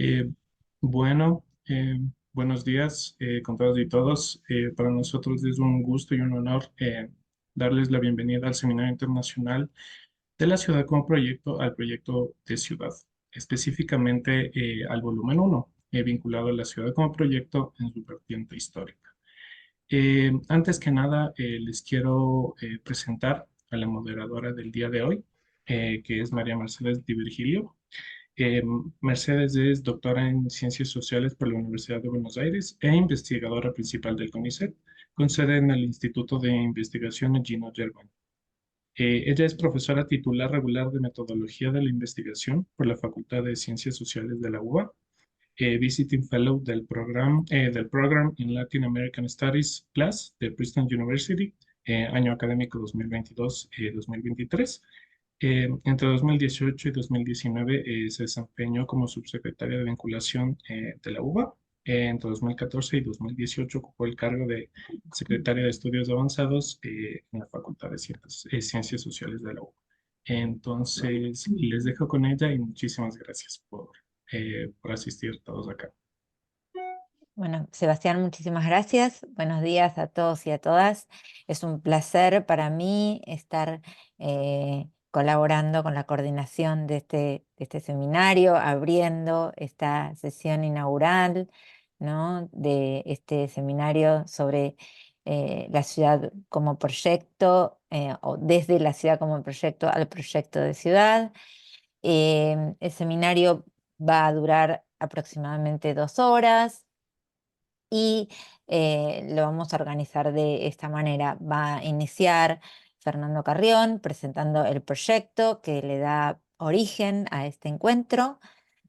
Eh, bueno, buenos días con todos y todos. Para nosotros es un gusto y un honor darles la bienvenida al Seminario Internacional de la Ciudad como Proyecto al proyecto de ciudad, específicamente al volumen uno, vinculado a la ciudad como proyecto en su vertiente histórica. Antes que nada, les quiero presentar a la moderadora del día de hoy, que es María Mercedes Di Virgilio. Eh, Mercedes es doctora en Ciencias Sociales por la Universidad de Buenos Aires e investigadora principal del CONICET, con sede en el Instituto de Investigación Gino Germán. Ella es profesora titular regular de Metodología de la Investigación por la Facultad de Ciencias Sociales de la UBA, Visiting Fellow del Program in Latin American Studies Plus de Princeton University, año académico 2022-2023. Entre 2018 y 2019 se desempeñó como subsecretaria de vinculación de la UBA. Entre 2014 y 2018 ocupó el cargo de secretaria de Estudios Avanzados en la Facultad de Ciencias Sociales de la UBA. Entonces, les dejo con ella y muchísimas gracias por asistir todos acá. Bueno, Sebastián, muchísimas gracias. Buenos días a todos y a todas. Es un placer para mí estar colaborando con la coordinación de este seminario, abriendo esta sesión inaugural, ¿no?, de este seminario sobre la ciudad como proyecto, o desde la ciudad como proyecto al proyecto de ciudad. El seminario va a durar aproximadamente 2 horas y lo vamos a organizar de esta manera. Va a iniciar Fernando Carrión presentando el proyecto que le da origen a este encuentro.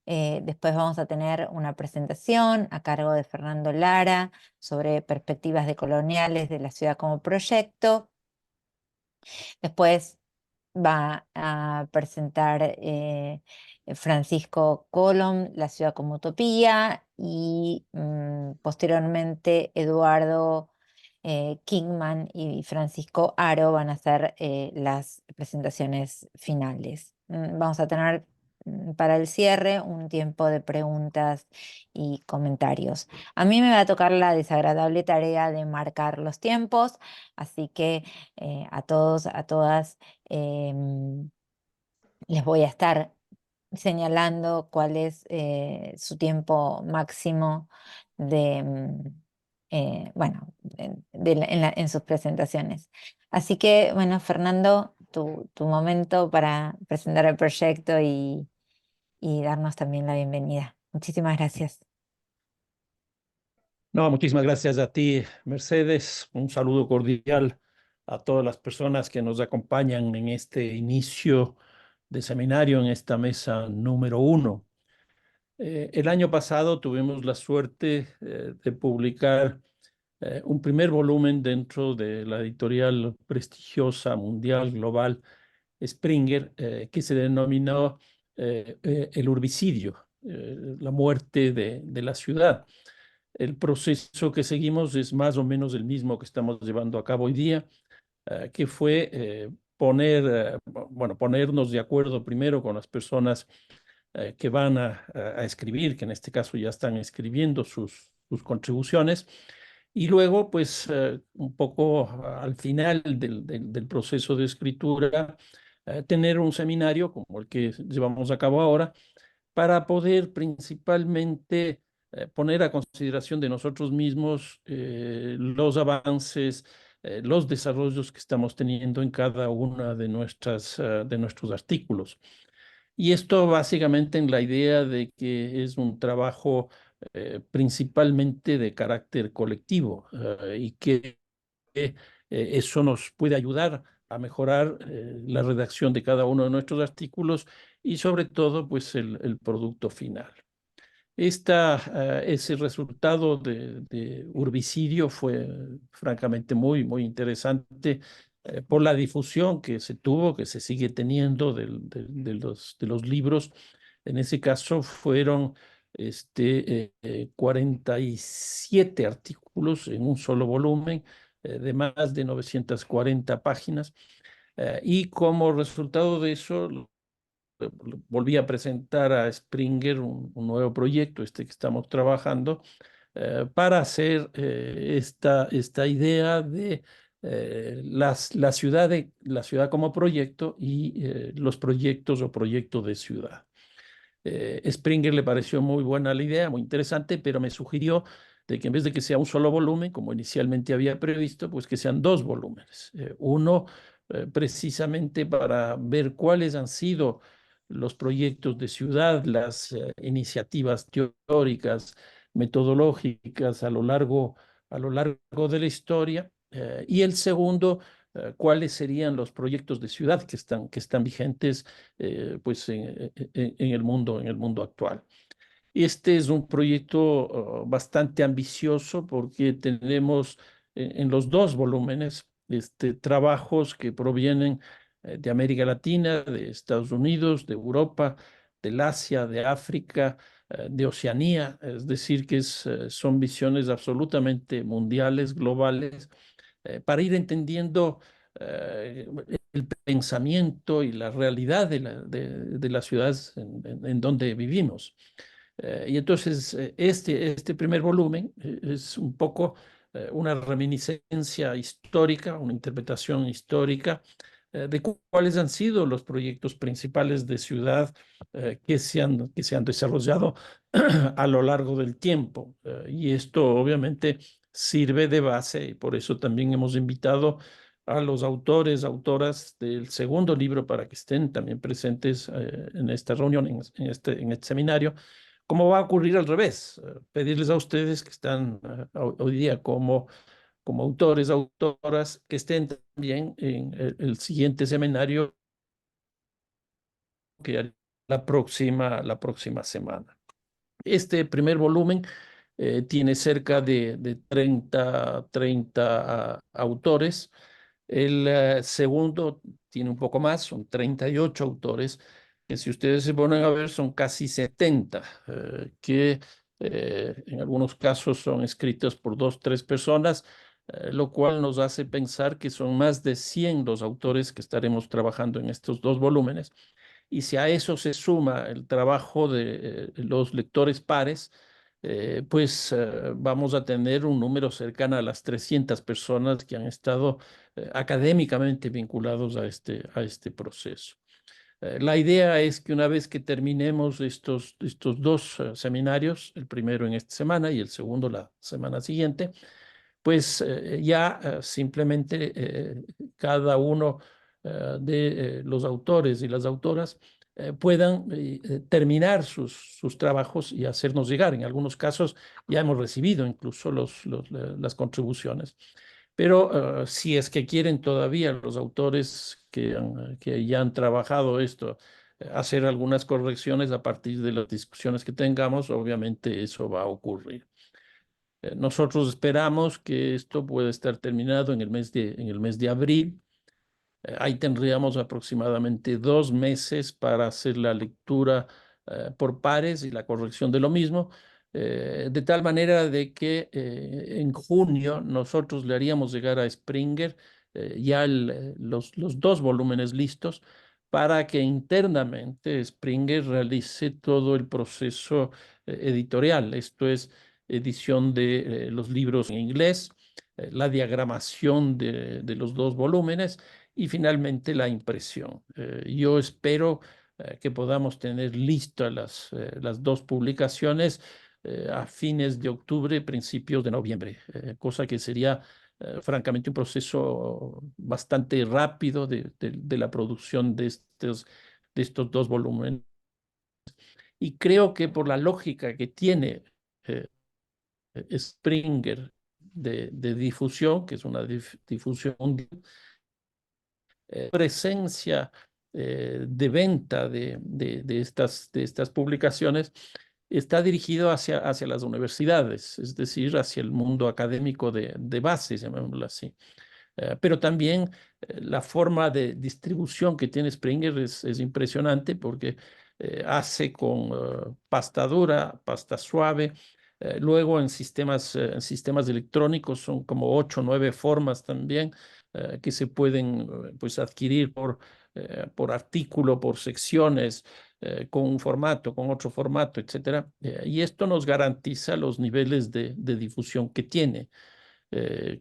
Después vamos a tener una presentación a cargo de Fernando Lara sobre perspectivas decoloniales de la ciudad como proyecto. Después va a presentar Francisco Colom, La ciudad como utopía, y posteriormente Eduardo Kingman y Francisco Aro van a hacer las presentaciones finales. Vamos a tener para el cierre un tiempo de preguntas y comentarios. A mí me va a tocar la desagradable tarea de marcar los tiempos, así que a todos, a todas, em, les voy a estar señalando cuál es su tiempo máximo bueno, en sus presentaciones. Así que, bueno, Fernando, tu momento para presentar el proyecto y darnos también la bienvenida. Muchísimas gracias. No, muchísimas gracias a ti, Mercedes. Un saludo cordial a todas las personas que nos acompañan en este inicio de seminario, en esta mesa número 1. El año pasado tuvimos la suerte de publicar un primer volumen dentro de la editorial prestigiosa mundial global Springer, que se denominó El urbicidio, la muerte de la ciudad. El proceso que seguimos es más o menos el mismo que estamos llevando a cabo hoy día, que fue ponernos de acuerdo primero con las personas que van a escribir, que en este caso ya están escribiendo sus contribuciones, y luego, pues, un poco al final del proceso de escritura, tener un seminario como el que llevamos a cabo ahora, para poder principalmente poner a consideración de nosotros mismos los avances, los desarrollos que estamos teniendo en cada una de nuestros artículos. Y esto básicamente en la idea de que es un trabajo principalmente de carácter colectivo, y que eso nos puede ayudar a mejorar la redacción de cada uno de nuestros artículos y sobre todo pues el producto final. Ese resultado de Urbicidio fue francamente muy, muy interesante por la difusión que se tuvo, que se sigue teniendo de los libros. En ese caso fueron 47 artículos en un solo volumen de más de 940 páginas. Y como resultado de eso, volví a presentar a Springer un nuevo proyecto, que estamos trabajando, para hacer esta idea de la ciudad como proyecto y los proyectos o proyectos de ciudad. Springer le pareció muy buena la idea, muy interesante, pero me sugirió de que en vez de que sea un solo volumen, como inicialmente había previsto, pues que sean dos volúmenes. Uno precisamente para ver cuáles han sido los proyectos de ciudad, las iniciativas teóricas, metodológicas a lo largo de la historia. Y el segundo, cuáles serían los proyectos de ciudad que están vigentes pues en el mundo actual. Este es un proyecto bastante ambicioso porque tenemos en los dos volúmenes trabajos que provienen de América Latina, de Estados Unidos, de Europa, del Asia, de África, de Oceanía, es decir, que son visiones absolutamente mundiales, globales, para ir entendiendo el pensamiento y la realidad de las ciudades en donde vivimos. Y entonces este primer volumen es un poco una reminiscencia histórica, una interpretación histórica de cuáles han sido los proyectos principales de ciudad que se han desarrollado a lo largo del tiempo. Y esto obviamente sirve de base y por eso también hemos invitado a los autores, autoras del segundo libro para que estén también presentes en esta reunión, en este seminario. ¿Cómo va a ocurrir al revés? Pedirles a ustedes que están hoy día como autores, autoras, que estén también en el siguiente seminario que haré la próxima semana. Este primer volumen tiene cerca de 30 autores. El segundo tiene un poco más, son 38 autores, que si ustedes se ponen a ver son casi 70, que en algunos casos son escritos por 2, 3 personas, lo cual nos hace pensar que son más de 100 los autores que estaremos trabajando en estos dos volúmenes. Y si a eso se suma el trabajo de los lectores pares, pues vamos a tener un número cercano a las 300 personas que han estado académicamente vinculados a este proceso. La idea es que una vez que terminemos estos dos seminarios, el primero en esta semana y el segundo la semana siguiente, pues ya simplemente cada uno de los autores y las autoras puedan terminar sus trabajos y hacernos llegar. En algunos casos ya hemos recibido incluso las contribuciones. Pero si es que quieren todavía los autores que ya han trabajado esto, hacer algunas correcciones a partir de las discusiones que tengamos, obviamente eso va a ocurrir. Nosotros esperamos que esto pueda estar terminado en el mes de abril. Ahí tendríamos aproximadamente 2 meses para hacer la lectura por pares y la corrección de lo mismo, de tal manera de que en junio nosotros le haríamos llegar a Springer ya los dos volúmenes listos para que internamente Springer realice todo el proceso editorial. Esto es edición de los libros en inglés, la diagramación de los dos volúmenes y finalmente la impresión. Yo espero que podamos tener listas las dos publicaciones a fines de octubre, principios de noviembre, cosa que sería francamente un proceso bastante rápido de la producción de estos dos volúmenes. Y creo que por la lógica que tiene Springer de difusión, que es una difusión mundial, presencia de venta de estas publicaciones está dirigido hacia las universidades, es decir, hacia el mundo académico de base, llamémoslo así. Pero también la forma de distribución que tiene Springer es impresionante porque hace con pasta dura, pasta suave. Luego en sistemas electrónicos son como 8 o 9 formas también que se pueden pues, adquirir por por artículo, por secciones, con un formato, con otro formato, etcétera. Y esto nos garantiza los niveles de difusión que tiene.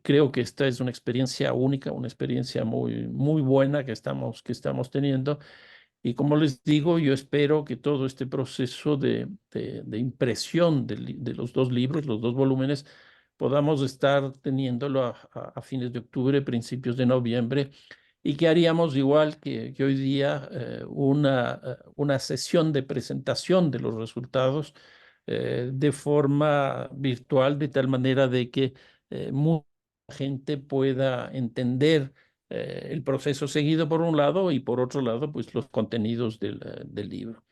Creo que esta es una experiencia única, una experiencia muy buena que estamos teniendo. Y como les digo, yo espero que todo este proceso de impresión de los dos libros, los dos volúmenes, podamos estar teniéndolo a fines de octubre, principios de noviembre, y que haríamos igual que hoy día una sesión de presentación de los resultados de forma virtual, de tal manera de que mucha gente pueda entender el proceso seguido por un lado y por otro lado, pues los contenidos del libro.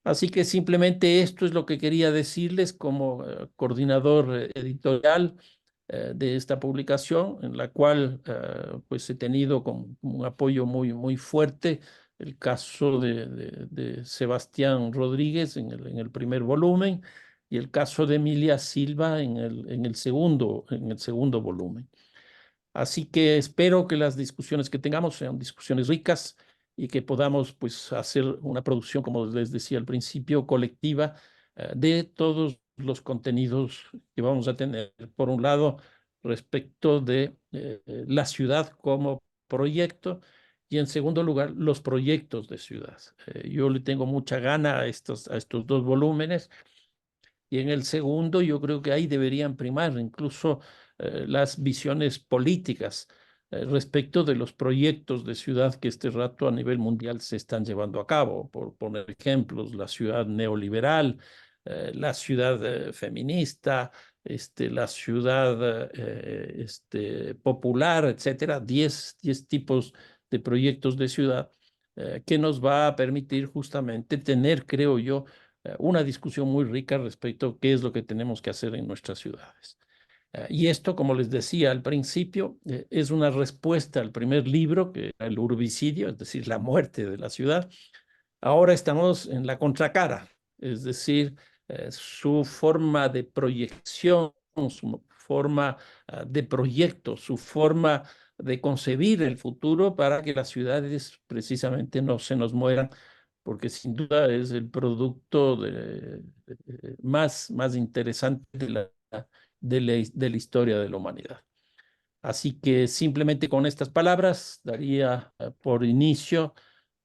Así que simplemente esto es lo que quería decirles como coordinador editorial de esta publicación, en la cual pues he tenido con un apoyo muy fuerte el caso de Sebastián Rodríguez en el primer volumen y el caso de Emilia Silva en el segundo volumen. Así que espero que las discusiones que tengamos sean discusiones ricas y que podamos pues hacer una producción, como les decía al principio, colectiva de todos los contenidos que vamos a tener. Por un lado, respecto de la ciudad como proyecto y en segundo lugar, los proyectos de ciudad. Yo le tengo mucha gana a estos dos volúmenes. Y en el segundo, yo creo que ahí deberían primar incluso las visiones políticas respecto de los proyectos de ciudad que este rato a nivel mundial se están llevando a cabo. Por poner ejemplos, la ciudad neoliberal, la ciudad feminista, la ciudad popular, etcétera. 10 tipos de proyectos de ciudad que nos va a permitir justamente tener, creo yo, una discusión muy rica respecto a qué es lo que tenemos que hacer en nuestras ciudades. Y esto, como les decía al principio, es una respuesta al primer libro, que era el urbicidio, es decir, la muerte de la ciudad. Ahora estamos en la contracara, es decir, su forma de proyección, su forma de proyecto, su forma de concebir el futuro para que las ciudades precisamente no se nos mueran, porque sin duda es el producto más interesante de la historia de la humanidad. Así que simplemente con estas palabras daría por inicio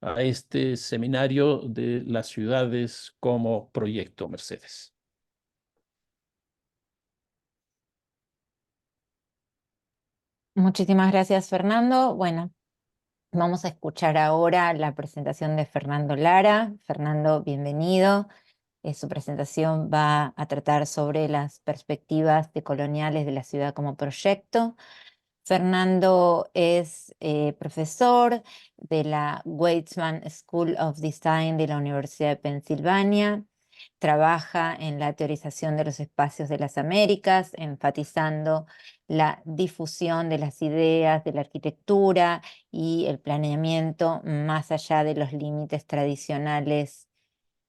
a este seminario de las ciudades como proyecto, Mercedes. Muchísimas gracias, Fernando. Bueno, vamos a escuchar ahora la presentación de Fernando Lara. Fernando, bienvenido. Su presentación va a tratar sobre las perspectivas decoloniales de la ciudad como proyecto. Fernando es profesor de la Weizmann School of Design de la Universidad de Pensilvania. Trabaja en la teorización de los espacios de las Américas, enfatizando la difusión de las ideas de la arquitectura y el planeamiento más allá de los límites tradicionales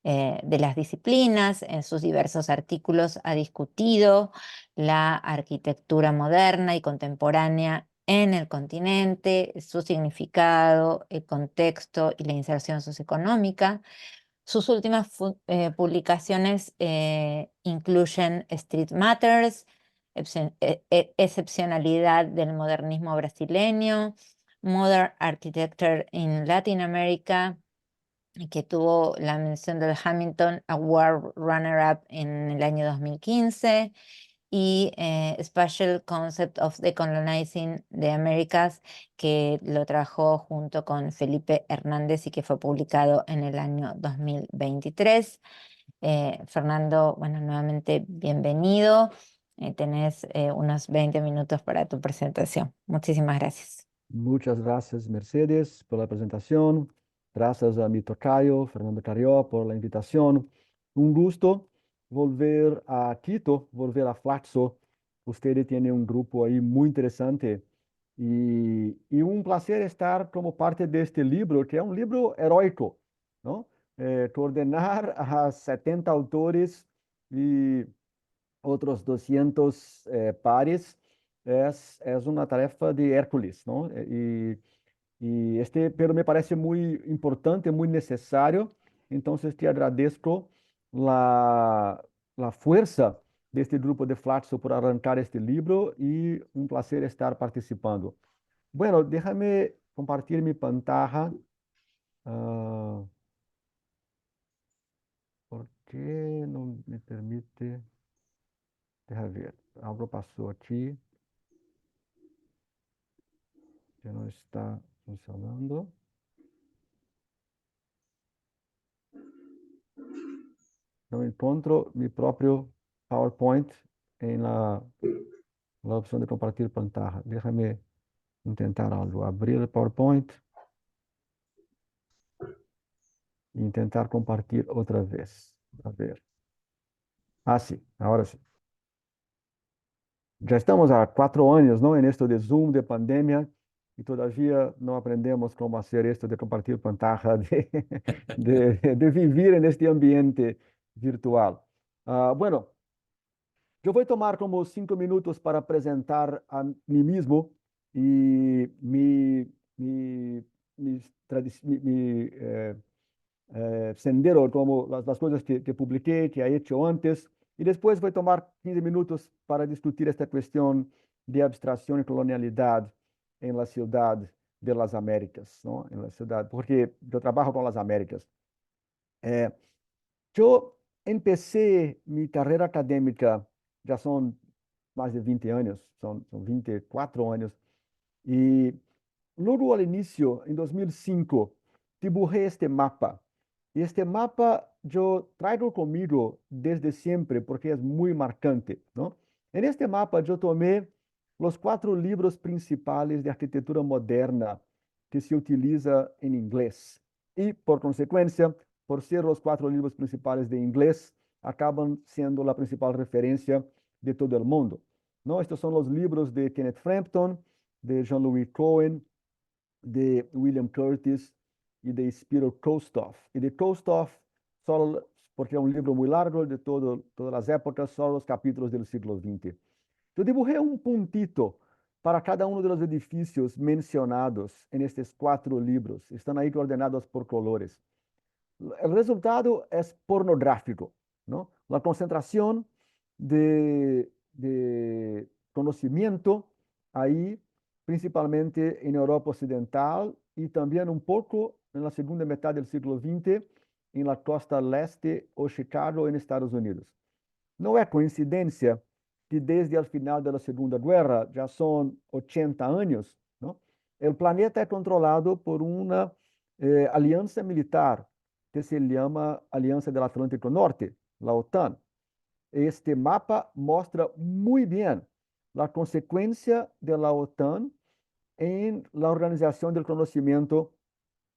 de las disciplinas. En sus diversos artículos ha discutido la arquitectura moderna y contemporánea en el continente, su significado, el contexto y la inserción socioeconómica. Sus últimas publicaciones incluyen Street Matters, Excepcionalidad del modernismo brasileño, Modern Architecture in Latin America, que tuvo la mención del Hamilton Award Runner-Up en el año 2015, y Spatial Concept of Decolonizing the Americas, que lo trabajó junto con Felipe Hernández y que fue publicado en el año 2023. Fernando, bueno, nuevamente bienvenido. Tenés unos 20 minutos para tu presentación. Muchísimas gracias. Muchas gracias, Mercedes, por la presentación. Gracias a mi tocayo, Fernando Carrió, por la invitación. Un gusto volver a Quito, volver a Flaxo. Usted tiene un grupo ahí muy interesante y un placer estar como parte de este libro, que es un libro heroico, ¿no? Coordenar a 70 autores y otros 200 pares es una tarefa de Hércules, ¿no? pero me parece muy importante, muy necesario. Entonces te agradezco la fuerza de este grupo de Flaxo por arrancar este libro y un placer estar participando. Bueno, déjame compartir mi pantalla. Ah, ¿por qué no me permite? Deja ver, algo pasó aquí que no está funcionando. No encontro mi propio PowerPoint en la opción de compartir pantalla. Déjame intentar algo. Abrir el PowerPoint e intentar compartir otra vez. A ver. Ah, sí, ahora sí. Ya estamos há 4 años, ¿no? En esto de Zoom, de pandemia, y todavía no aprendemos cómo hacer esto de compartir pantalla, de vivir en este ambiente virtual. Bueno, yo voy a tomar como 5 minutos para presentar a mí mismo y mi sendero, como las cosas que publiqué, que he hecho antes, y después voy a tomar 15 minutos para discutir esta cuestión de abstracción y colonialidad en la ciudad de las Américas, ¿no? En la ciudad, porque yo trabajo con las Américas. Eh, yo empecé mi carrera académica, ya son más de 20 años, son 24 años, y luego al inicio, en 2005, dibujé este mapa. Y este mapa yo traigo conmigo desde siempre porque es muy marcante, ¿no? En este mapa yo tomé los 4 libros principales de arquitectura moderna que se utiliza en inglés. Y por consecuencia, por ser los 4 libros principales de inglés, acaban siendo la principal referencia de todo el mundo, ¿no? Estos son los libros de Kenneth Frampton, de Jean-Louis Cohen, de William Curtis y de Spiro Kostoff. Y de Kostoff, solo porque es un libro muy largo de todas las épocas, solo los capítulos del siglo XX. Yo dibujé un puntito para cada uno de los edificios mencionados en estos 4 libros. Están ahí ordenados por colores. El resultado es pornográfico, ¿no? La concentración de conocimiento ahí, principalmente en Europa Occidental y también un poco en la segunda mitad del siglo XX en la costa leste o Chicago en Estados Unidos. No es coincidencia que desde el final de la Segunda Guerra, ya son 80 años, ¿no? El planeta es controlado por una alianza militar que se llama Alianza del Atlántico Norte, la OTAN. Este mapa muestra muy bien la consecuencia de la OTAN en la organización del conocimiento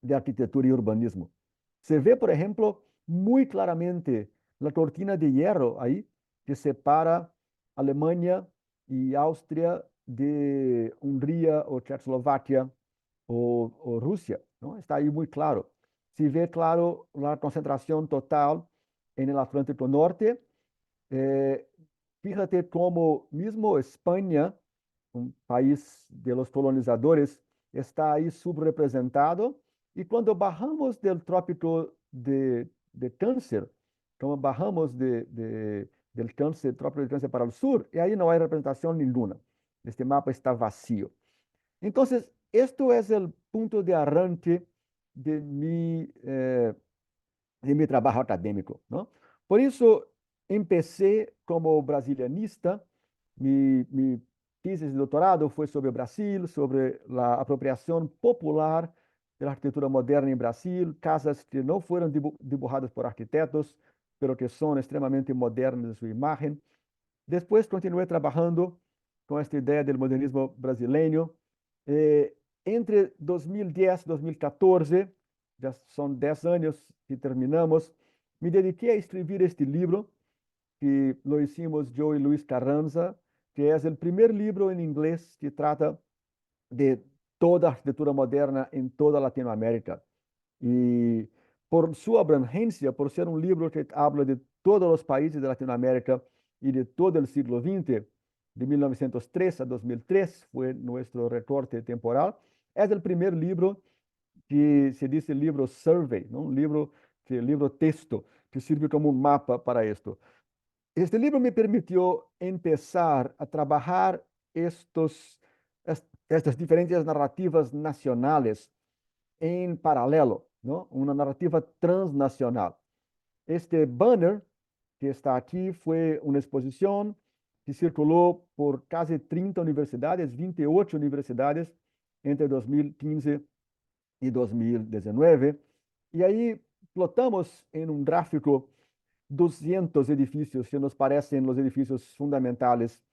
de arquitectura y urbanismo. Se ve, por ejemplo, muy claramente la cortina de hierro ahí que separa Alemania y Austria de Hungría o Checoslovaquia o Rusia, ¿no? Está ahí muy claro. Se ve claro la concentración total en el Atlántico Norte. Eh, Fíjate cómo mismo España, un país de los colonizadores, está ahí subrepresentado. Y cuando bajamos del trópico de Cáncer, como bajamos del cáncer, trópico de Cáncer para el sur, y ahí no hay representación ninguna. Este mapa está vacío. Entonces, esto es el punto de arranque de mi trabajo académico, ¿no? Por eso empecé como brasilianista. Mi tesis de doctorado fue sobre Brasil, sobre la apropiación popular de la arquitectura moderna en Brasil, casas que no fueron dibujadas por arquitectos, pero que son extremadamente modernas en su imagen. Después continué trabajando con esta idea del modernismo brasileño. Entre 2010 y 2014, ya son 10 años que terminamos, me dediqué a escribir este libro, que lo hicimos yo y Luis Carranza, que es el primer libro en inglés que trata de toda arquitectura moderna en toda Latinoamérica. Y por su abrangencia, por ser un libro que habla de todos los países de Latinoamérica y de todo el siglo XX, de 1903 a 2003 fue nuestro recorte temporal, es el primer libro que se dice libro survey, ¿no? Un libro, libro texto, que sirve como un mapa para esto. Este libro me permitió empezar a trabajar estas diferentes narrativas nacionales en paralelo, ¿no? Una narrativa transnacional. Este banner que está aquí fue una exposición que circuló por casi 30 universidades, 28 universidades, entre 2015 y 2019. Y ahí plotamos en un gráfico 200 edificios que nos parecen los edificios fundamentales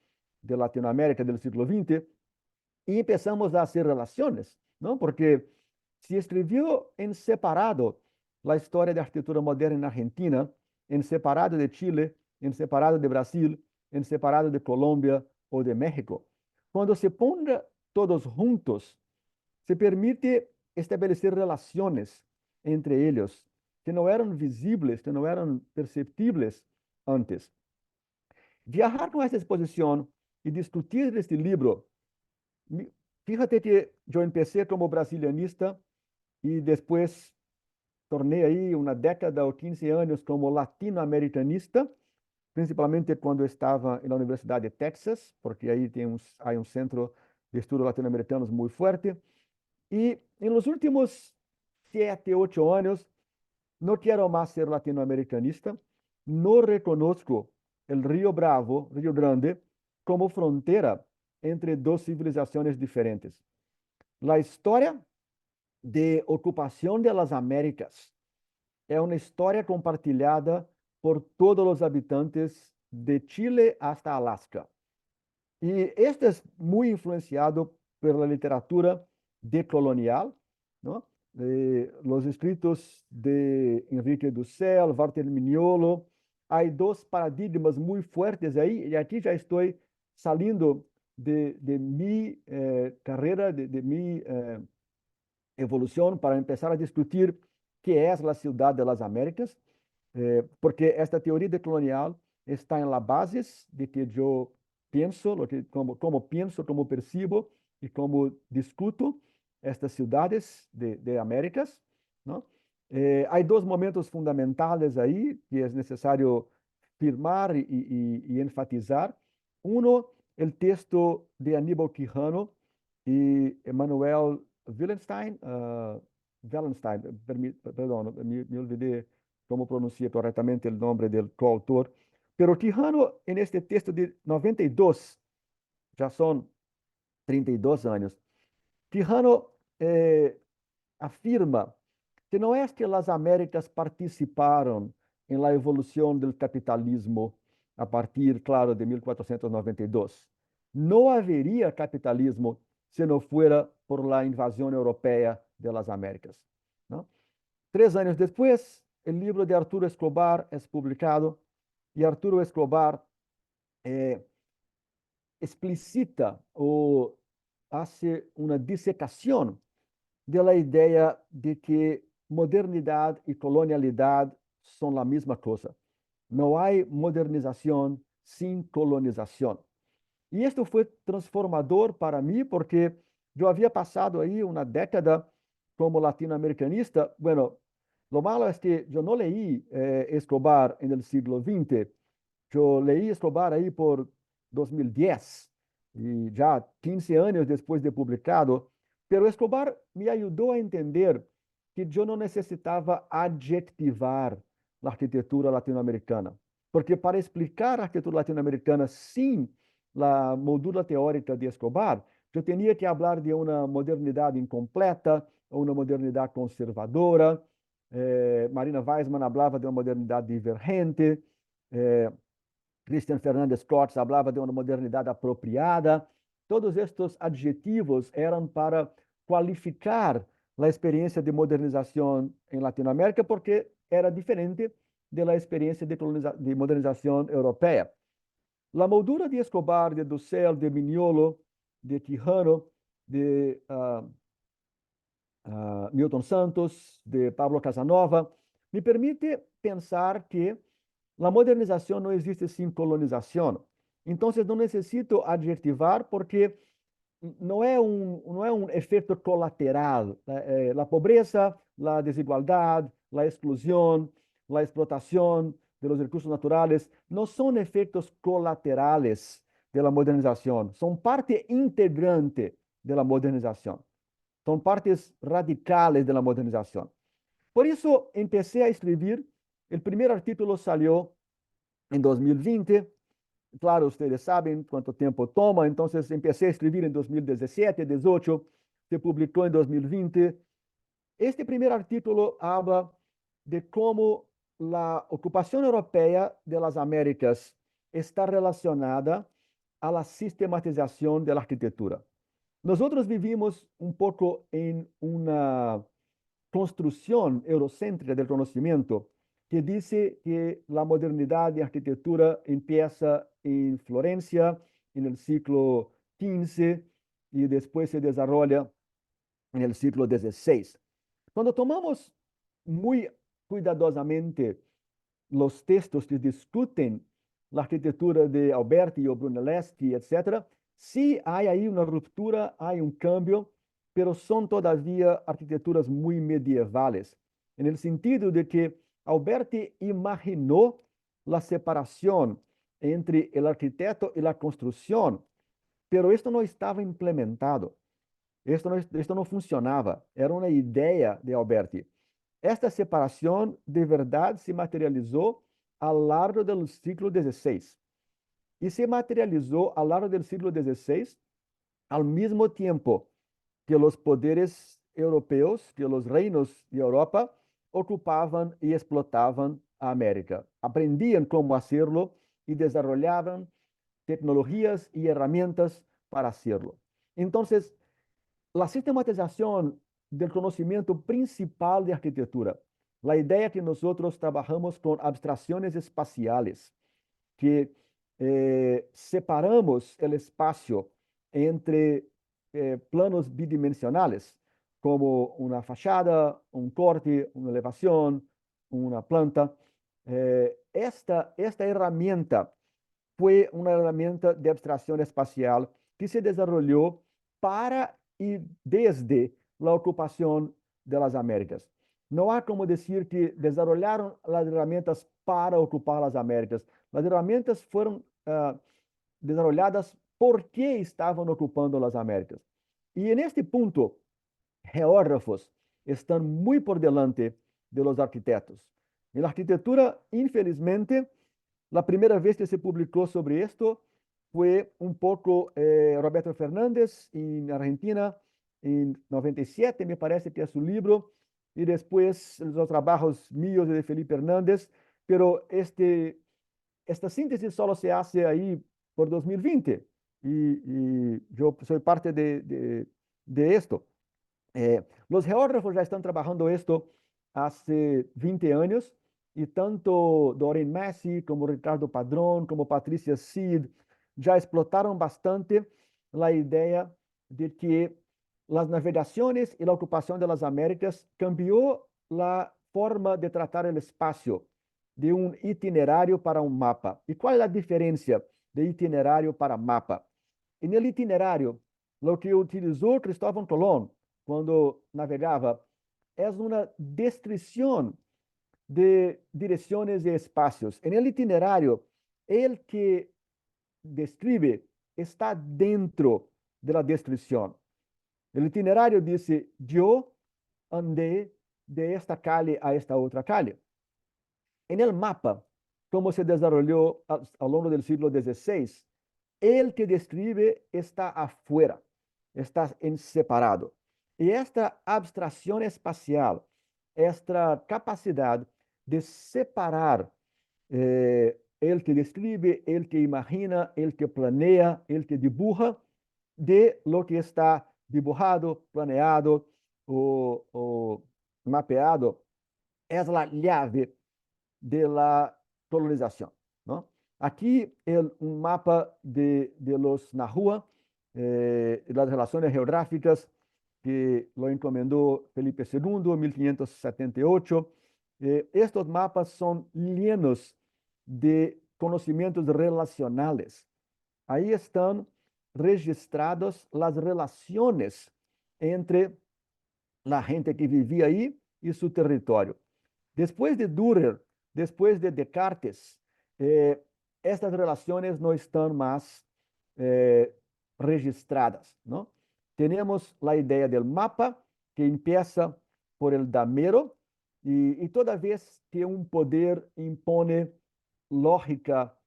de Latinoamérica del siglo XX y empezamos a hacer relaciones, ¿no? Porque se escribió en separado la historia de arquitectura moderna en Argentina, en separado de Chile, en separado de Brasil, en separado de Colombia o de México. Cuando se ponga todos juntos, se permite establecer relaciones entre ellos que no eran visibles, que no eran perceptibles antes. Viajar con esta exposición y discutir este libro. Fíjate que yo empecé como brasilianista y después torné ahí una década o 15 años como latinoamericanista, principalmente cuando estaba en la Universidad de Texas, porque ahí hay un centro de estudios latinoamericanos muy fuerte. Y en los últimos 7, 8 años, no quiero más ser latinoamericanista, no reconozco el Río Bravo, Río Grande, como frontera entre dos civilizaciones diferentes. La historia de ocupación de las Américas es una historia compartilhada por todos los habitantes de Chile hasta Alaska. Y esto es muy influenciado por la literatura decolonial, ¿no? Los escritos de Enrique Dussel, Walter Mignolo. Hay dos paradigmas muy fuertes ahí, y aquí ya estoy saliendo de mi carrera, de mi evolución, para empezar a discutir qué es la ciudad de las Américas, porque esta teoría decolonial está en la base de que yo pienso, como pienso, como percibo y como discuto estas ciudades de Américas, ¿no? Hay dos momentos fundamentales ahí que es necesario firmar y enfatizar. Uno, el texto de Aníbal Quijano y Emanuel Wallenstein, perdón, me olvidé cómo pronunciar correctamente el nombre del coautor, pero Quijano en este texto de 92, ya son 32 años, Quijano afirma que no es que las Américas participaron en la evolución del capitalismo a partir, claro, de 1492. No habría capitalismo si no fuera por la invasión europea de las Américas, ¿no? 3 años después, el libro de Arturo Escobar es publicado y Arturo Escobar explicita o hace una disecación de la idea de que modernidad y colonialidad son la misma cosa. No hay modernización sin colonización. Y esto fue transformador para mí porque yo había pasado ahí una década como latinoamericanista. Bueno, lo malo es que yo no leí Escobar en el siglo XX. Yo leí Escobar ahí por 2010 y ya 15 años después de publicado. Pero Escobar me ayudó a entender que yo no necesitaba adjetivar la arquitectura latinoamericana. Porque para explicar a arquitectura latinoamericana sin la moldura teórica de Escobar, yo tenía que hablar de una modernidad incompleta, una modernidad conservadora. Marina Weissman hablaba de una modernidad divergente. Christian Fernandez Klotz hablaba de una modernidad apropiada. Todos estos adjetivos eran para cualificar la experiencia de modernización en Latinoamérica porque era diferente de la experiencia de modernización europea. La moldura de Escobar, de Dussel, de Mignolo, de Quijano, de Milton Santos, de Pablo Casanova, me permite pensar que la modernización no existe sin colonización. Entonces no necesito adjetivar porque não é um efeito colateral. A pobreza, a desigualdade, a exclusão, a explotação de los recursos naturales não são efeitos colaterais da modernização, são parte integrante da modernização, são partes radicales da modernização. Por isso, empecé a escrever. O primeiro artículo saiu em 2020. Claro, ustedes saben cuánto tiempo toma, entonces empecé a escribir en 2017, 18, se publicó en 2020. Este primer artículo habla de cómo la ocupación europea de las Américas está relacionada a la sistematización de la arquitectura. Nosotros vivimos un poco en una construcción eurocéntrica del conocimiento que dice que la modernidad de arquitectura empieza en Florencia en el siglo XV y después se desarrolla en el siglo XVI. Cuando tomamos muy cuidadosamente los textos que discuten la arquitectura de Alberti o Brunelleschi, etc., sí hay ahí una ruptura, hay un cambio, pero son todavía arquitecturas muy medievales, en el sentido de que Alberti imaginó la separación entre el arquitecto y la construcción, pero esto no estaba implementado, esto no funcionaba, era una idea de Alberti. Esta separação de verdade se materializou ao largo do século XVI e se materializou ao largo do século XVI ao mesmo tempo que os poderes europeus, que os reinos de Europa ocupavam e explotavam a América. Aprendiam como hacerlo e desenvolviam tecnologias e ferramentas para hacerlo. Então, a sistematização del conocimiento principal de arquitectura. La idea que nosotros trabajamos con abstracciones espaciales, que separamos el espacio entre planos bidimensionales, como una fachada, un corte, una elevación, una planta. Esta herramienta fue una herramienta de abstracción espacial que se desarrolló para y desde la ocupación de las Américas. No hay como decir que desarrollaron las herramientas para ocupar las Américas. Las herramientas fueron desarrolladas porque estaban ocupando las Américas. Y en este punto, geógrafos están muy por delante de los arquitectos. En la arquitectura, infelizmente, la primera vez que se publicó sobre esto fue un poco Roberto Fernández en Argentina, en 97, me parece que es su libro, y después los trabajos míos de Felipe Hernández, pero esta síntesis solo se hace ahí por 2020, y yo soy parte de esto. Los geógrafos ya están trabajando esto hace 20 años, y tanto Doreen Massey como Ricardo Padrón, como Patricia Cid, ya explotaron bastante la idea de que las navegaciones y la ocupación de las Américas cambió la forma de tratar el espacio de un itinerario para un mapa. ¿Y cuál es la diferencia de itinerario para mapa? En el itinerario, lo que utilizó Cristóbal Colón cuando navegaba es una descripción de direcciones y espacios. En el itinerario, el que describe está dentro de la descripción. El itinerario dice, yo andé de esta calle a esta otra calle. En el mapa, como se desarrolló a lo largo del siglo XVI, el que describe está afuera, está en separado. Y esta abstracción espacial, esta capacidad de separar el que describe, el que imagina, el que planea, el que dibuja, de lo que está dibujado, planeado o mapeado, es la llave de la colonización, ¿no? Aquí un mapa de los Nahua, las relaciones geográficas que lo encomendó Felipe II en 1578. Estos mapas son llenos de conocimientos relacionales. Ahí están registradas las relaciones entre la gente que vivía ahí y su territorio. Después de Dürer, después de Descartes, estas relaciones no están más registradas, ¿no? Tenemos la idea del mapa que empieza por el damero y toda vez que un poder impone lógica,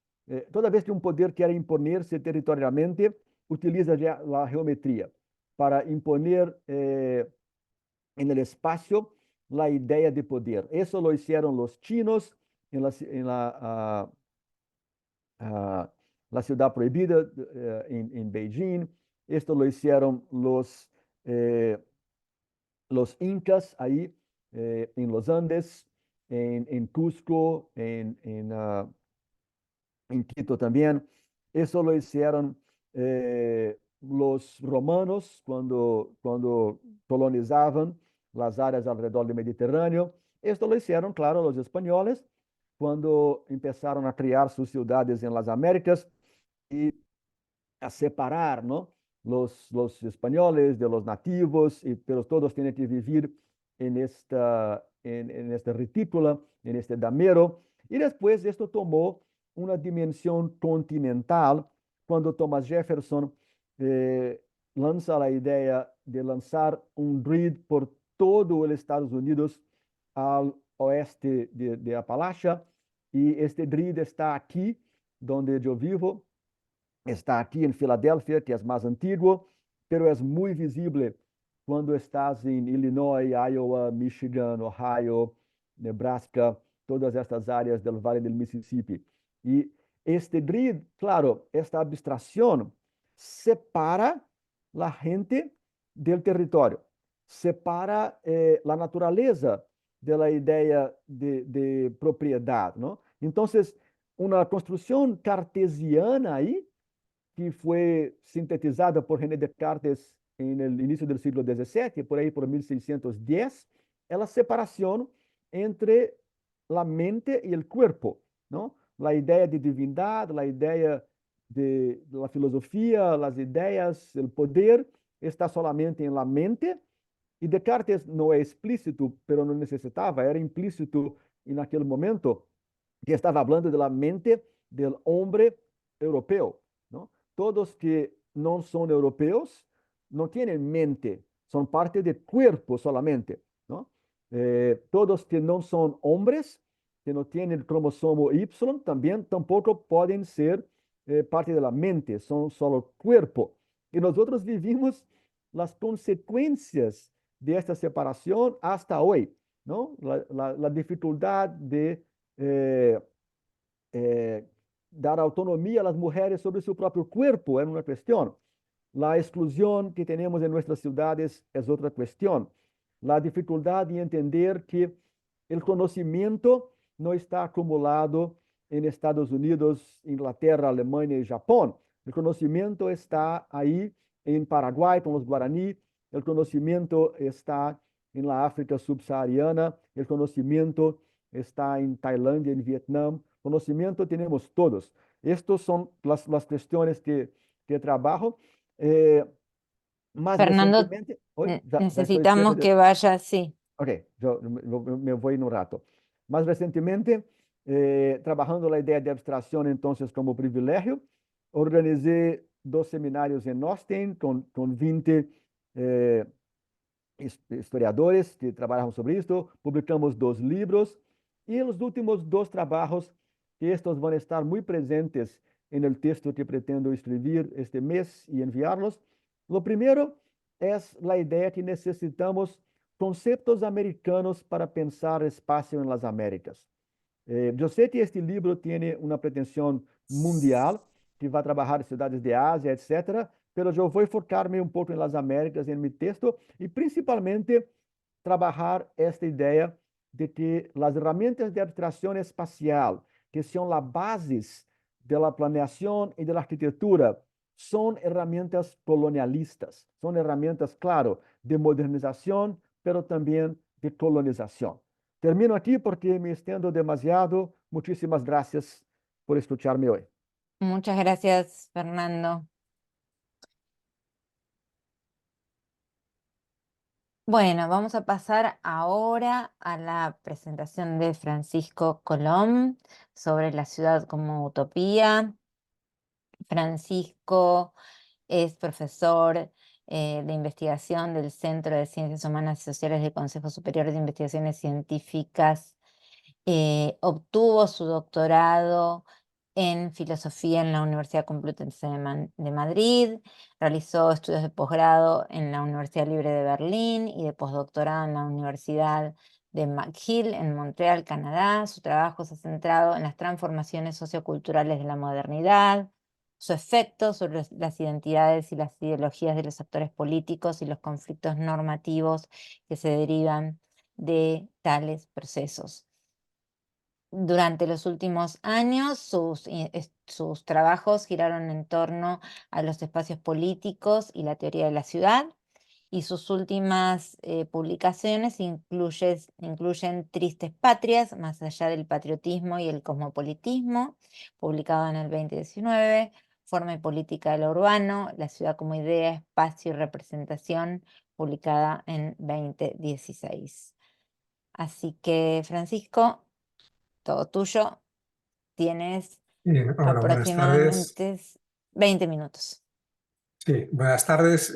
toda vez que un poder quiere imponerse territorialmente, utiliza ya la geometría para imponer en el espacio la idea de poder. Eso lo hicieron los chinos en la ciudad prohibida en Beijing. Esto lo hicieron los incas ahí en los Andes, en Cusco, en Quito también. Eso lo hicieron los romanos cuando colonizaban las áreas alrededor del Mediterráneo. Esto lo hicieron, claro, los españoles cuando empezaron a crear sus ciudades en las Américas y a separar, ¿no? Los españoles de los nativos, pero todos tienen que vivir en esta retícula, en este damero. Y después esto tomó una dimensión continental cuando Thomas Jefferson lanza la idea de lanzar un grid por todo el Estados Unidos al oeste de Apalachia. Y este grid está aquí, donde yo vivo, está aquí en Filadelfia, que es más antiguo, pero es muy visible cuando estás en Illinois, Iowa, Michigan, Ohio, Nebraska, todas estas áreas del Vale del Mississippi. Y este grid, claro, esta abstracción separa la gente del territorio, separa la naturaleza de la idea de propiedad, ¿no? Entonces, una construcción cartesiana ahí, que fue sintetizada por René Descartes en el inicio del siglo XVII, por ahí por 1610, es la separación entre la mente y el cuerpo, ¿no? La idea de divindad, la idea de la filosofía, las ideas, el poder, está solamente en la mente. Y Descartes no es explícito, pero no necesitaba, era implícito en aquel momento, que estaba hablando de la mente del hombre europeo, ¿no? Todos que no son europeos no tienen mente, son parte del cuerpo solamente, ¿no? Todos que no son hombres, que no tienen el cromosomo Y, también tampoco pueden ser parte de la mente, son solo cuerpo. Y nosotros vivimos las consecuencias de esta separación hasta hoy, ¿no? La dificultad de dar autonomía a las mujeres sobre su propio cuerpo es una cuestión. La exclusión que tenemos en nuestras ciudades es otra cuestión. La dificultad de entender que el conocimiento no está acumulado en Estados Unidos, Inglaterra, Alemania y Japón. El conocimiento está ahí en Paraguay con los guaraní, el conocimiento está en la África subsahariana, el conocimiento está en Tailandia, en Vietnam. Conocimiento tenemos todos. Estas son las cuestiones que trabajo. Más Fernando, recientemente, hoy ya estoy necesitamos que vaya, sí. Ok, yo me voy en un rato. Más recientemente, trabajando la idea de abstracción entonces como privilegio, organicé 2 seminarios en Austin con 20 historiadores que trabajaron sobre esto, publicamos 2 libros y los últimos 2 trabajos, que estos van a estar muy presentes en el texto que pretendo escribir este mes y enviarlos. Lo primero es la idea que necesitamos conceptos americanos para pensar espacio en las Américas. Yo sé que este libro tiene una pretensión mundial, que va a trabajar en ciudades de Asia, etcétera, pero yo voy a enfocarme un poco en las Américas en mi texto y principalmente trabajar esta idea de que las herramientas de abstracción espacial, que son las bases de la planeación y de la arquitectura, son herramientas colonialistas, son herramientas, claro, de modernización, pero también de colonización. Termino aquí porque me extiendo demasiado. Muchísimas gracias por escucharme hoy. Muchas gracias, Fernando. Bueno, vamos a pasar ahora a la presentación de Francisco Colom sobre la ciudad como utopía. Francisco es profesor de investigación del Centro de Ciencias Humanas y Sociales del Consejo Superior de Investigaciones Científicas. Obtuvo su doctorado en filosofía en la Universidad Complutense de Madrid, realizó estudios de posgrado en la Universidad Libre de Berlín y de postdoctorado en la Universidad de McGill en Montreal, Canadá. Su trabajo se ha centrado en las transformaciones socioculturales de la modernidad, su efecto sobre las identidades y las ideologías de los actores políticos y los conflictos normativos que se derivan de tales procesos. Durante los últimos años, sus trabajos giraron en torno a los espacios políticos y la teoría de la ciudad, y sus últimas publicaciones incluyen Tristes Patrias, más allá del patriotismo y el cosmopolitismo, publicado en el 2019, Forma y política de lo urbano, La ciudad como idea, espacio y representación, publicada en 2016. Así que, Francisco, todo tuyo. Tienes Hola, buenas tardes. aproximadamente 20 minutos. Sí, buenas tardes.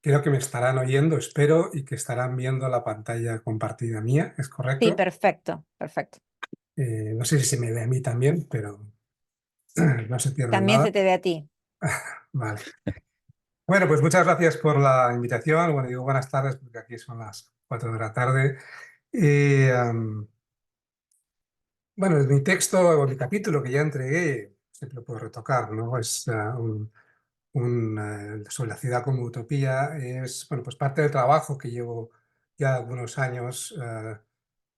Creo que me estarán oyendo, espero, y que estarán viendo la pantalla compartida mía, ¿es Sí, correcto? perfecto, perfecto. No sé si se me ve a mí también, pero no se pierde También nada. se te ve a ti. Vale. Bueno, pues muchas gracias por la invitación. Bueno, digo buenas tardes porque aquí son las 4 de la tarde. Bueno, mi texto o mi capítulo que ya entregué, siempre lo puedo retocar, ¿no? Es sobre la ciudad como utopía, es bueno, pues parte del trabajo que llevo ya algunos años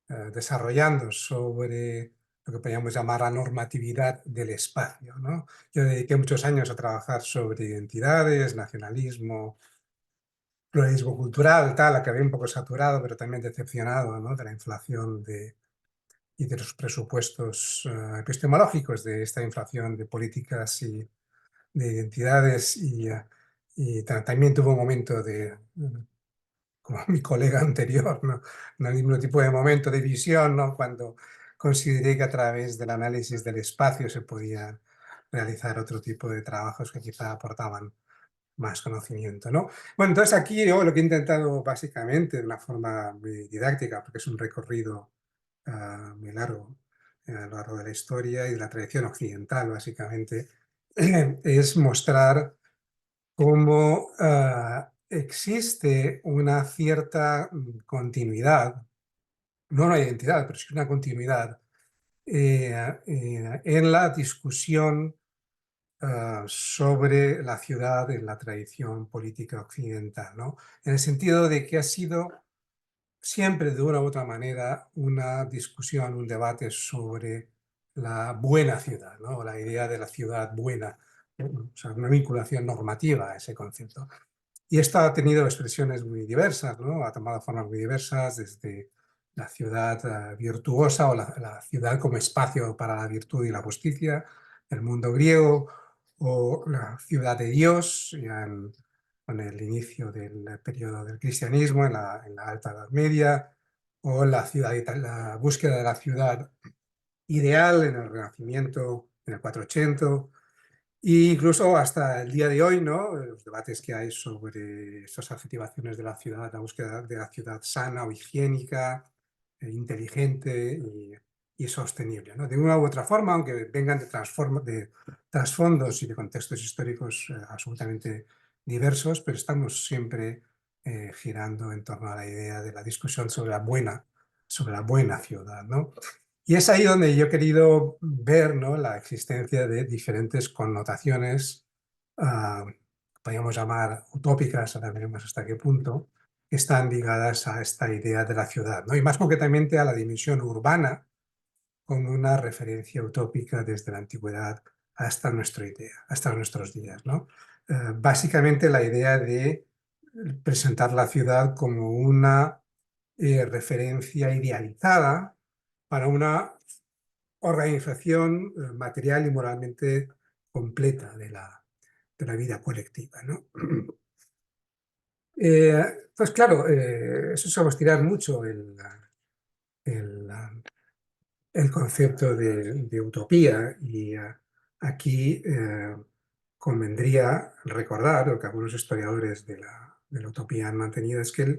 desarrollando sobre lo que podríamos llamar la normatividad del espacio, ¿no? Yo dediqué muchos años a trabajar sobre identidades, nacionalismo, pluralismo cultural, tal, acabé un poco saturado, pero también decepcionado, ¿no?, de la inflación y de los presupuestos epistemológicos de esta inflación de políticas y de identidades y también tuvo un momento de, como mi colega anterior, ¿no? No el mismo tipo de momento de visión, ¿no?, cuando consideré que a través del análisis del espacio se podían realizar otro tipo de trabajos que quizá aportaban más conocimiento, ¿no? Bueno, entonces aquí yo lo que he intentado básicamente de una forma muy didáctica, porque es un recorrido muy largo a lo largo de la historia y de la tradición occidental, básicamente, es mostrar cómo existe una cierta continuidad, no una identidad, pero sí una continuidad en la discusión sobre la ciudad en la tradición política occidental, ¿no? En el sentido de que ha sido siempre de una u otra manera una discusión, un debate sobre la buena ciudad, ¿no?, la idea de la ciudad buena, o sea, una vinculación normativa a ese concepto. Y esto ha tenido expresiones muy diversas, ¿no? Ha tomado formas muy diversas, desde la ciudad virtuosa o la ciudad como espacio para la virtud y la justicia, el mundo griego, o la ciudad de Dios, ya con el inicio del periodo del cristianismo en la Alta Edad Media, o la búsqueda de la ciudad ideal en el Renacimiento, en el 480, e incluso hasta el día de hoy, ¿no?, los debates que hay sobre estas adjetivaciones de la ciudad, la búsqueda de la ciudad sana o higiénica, inteligente y sostenible, ¿no? De una u otra forma, aunque vengan de trasfondos y de contextos históricos absolutamente diversos, pero estamos siempre girando en torno a la idea de la discusión sobre la buena ciudad, ¿no? Y es ahí donde yo he querido ver, ¿no?, la existencia de diferentes connotaciones, podríamos llamar utópicas, ahora veremos hasta qué punto, que están ligadas a esta idea de la ciudad, ¿no?, y más concretamente a la dimensión urbana como una referencia utópica desde la antigüedad hasta hasta nuestros días, ¿no? Básicamente la idea de presentar la ciudad como una referencia idealizada para una organización material y moralmente completa de la vida colectiva, ¿no? Pues claro, eso se va a estirar mucho el, el concepto de utopía y aquí convendría recordar, lo que algunos historiadores de la utopía han mantenido, es que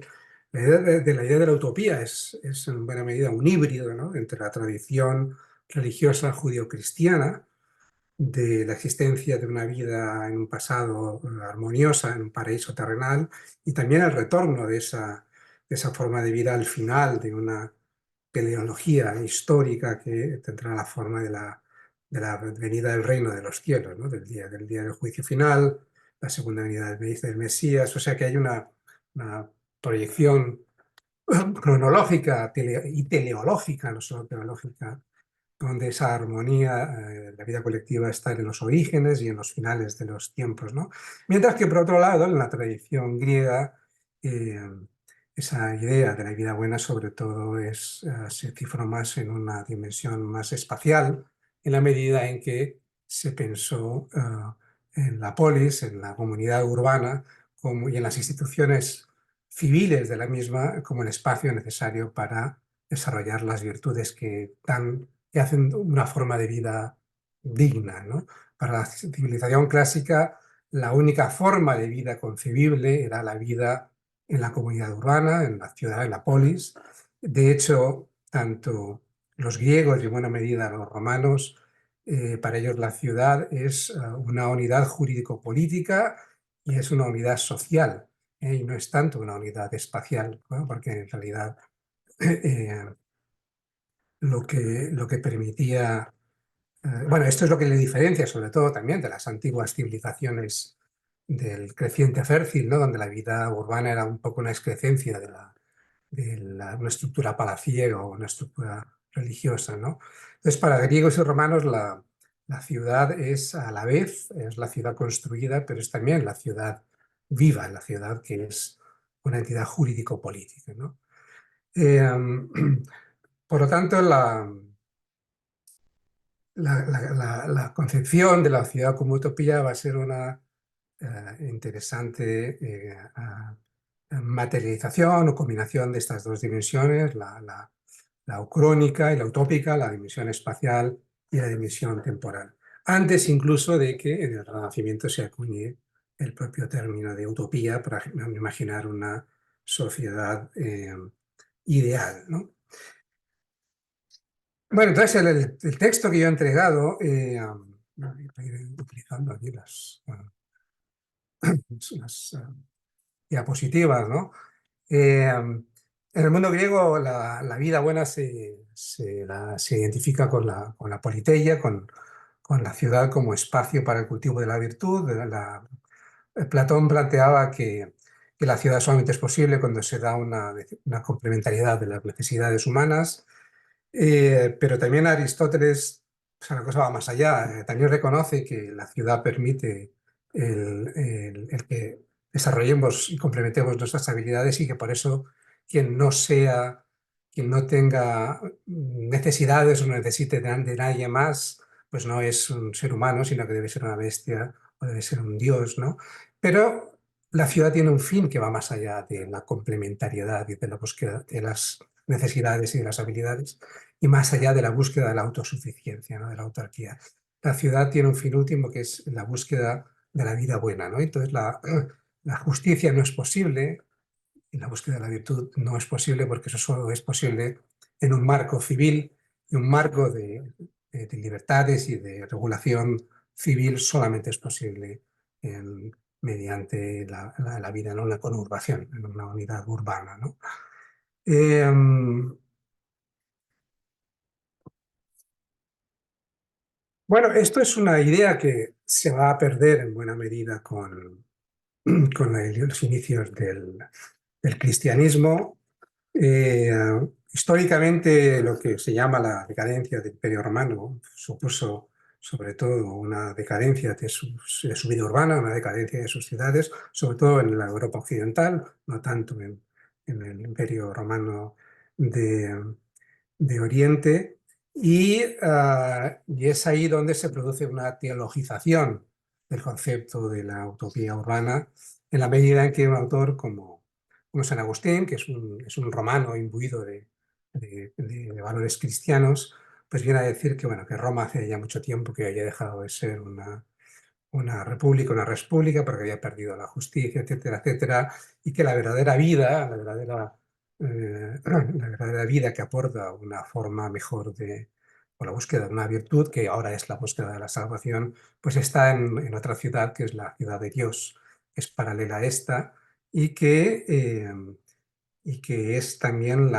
la idea la idea de la utopía es en buena medida un híbrido, ¿no?, entre la tradición religiosa judio-cristiana de la existencia de una vida en un pasado armoniosa, en un paraíso terrenal, y también el retorno de esa forma de vida al final de una teleología histórica que tendrá la forma de la venida del reino de los cielos, ¿no?, del día del juicio final, la segunda venida del Mesías, o sea que hay una proyección cronológica y teleológica, no solo teológica, donde esa armonía, la vida colectiva está en los orígenes y en los finales de los tiempos, ¿no? Mientras que, por otro lado, en la tradición griega, eh, esa idea de la vida buena sobre todo se cifró más en una dimensión más espacial, en la medida en que se pensó en la polis, en la comunidad urbana y en las instituciones civiles de la misma como el espacio necesario para desarrollar las virtudes que hacen una forma de vida digna, ¿no? Para la civilización clásica, la única forma de vida concebible era la vida en la comunidad urbana, en la ciudad, en la polis. De hecho, tanto los griegos y en buena medida los romanos, para ellos la ciudad es una unidad jurídico-política y es una unidad social, y no es tanto una unidad espacial, ¿no?, porque en realidad lo que permitía, bueno, esto es lo que le diferencia sobre todo también de las antiguas civilizaciones del creciente fértil, ¿no?, donde la vida urbana era un poco una excrecencia una estructura palaciega o una estructura religiosa, ¿no? Entonces, para griegos y romanos la ciudad es a la vez, es la ciudad construida, pero es también la ciudad viva, la ciudad que es una entidad jurídico-política, ¿no? Por lo tanto, la concepción de la ciudad como utopía va a ser una interesante materialización o combinación de estas dos dimensiones, la ucrónica y la utópica, la dimensión espacial y la dimensión temporal. Antes incluso de que en el Renacimiento se acuñe el propio término de utopía para imaginar una sociedad ideal, ¿no? Bueno, entonces el texto que yo he entregado, voy a ir utilizando aquí las diapositivas, ¿no? En el mundo griego la vida buena se identifica con la politeia, con la ciudad como espacio para el cultivo de la virtud. Platón planteaba que la ciudad solamente es posible cuando se da una complementariedad de las necesidades humanas, pero también Aristóteles, o sea, la cosa va más allá, también reconoce que la ciudad permite el que desarrollemos y complementemos nuestras habilidades y que por eso quien no tenga necesidades o no necesite de nadie más, pues no es un ser humano, sino que debe ser una bestia o debe ser un dios, ¿no? Pero la ciudad tiene un fin que va más allá de la complementariedad y de la búsqueda de las necesidades y de las habilidades, y más allá de la búsqueda de la autosuficiencia, ¿no?, de la autarquía. La ciudad tiene un fin último que es la búsqueda de la vida buena, ¿no? Entonces la justicia no es posible y la búsqueda de la virtud no es posible porque eso solo es posible en un marco civil, y un marco de libertades y de regulación civil solamente es posible mediante la vida en una conurbación, en una unidad urbana, ¿no? Bueno, esto es una idea que se va a perder en buena medida con los inicios del cristianismo. Históricamente, lo que se llama la decadencia del Imperio Romano supuso sobre todo una decadencia de su vida urbana, una decadencia de sus ciudades, sobre todo en la Europa occidental, no tanto en el Imperio Romano de Oriente, y es ahí donde se produce una teologización del concepto de la utopía urbana, en la medida en que un autor como San Agustín, que es un romano imbuido de valores cristianos, pues viene a decir que, bueno, que Roma hace ya mucho tiempo que había dejado de ser una república, una república, porque había perdido la justicia, etcétera, etcétera, y que la verdadera vida, la verdadera vida que aporta una forma mejor o la búsqueda de una virtud, que ahora es la búsqueda de la salvación, pues está en otra ciudad, que es la ciudad de Dios, que es paralela a esta, y que es también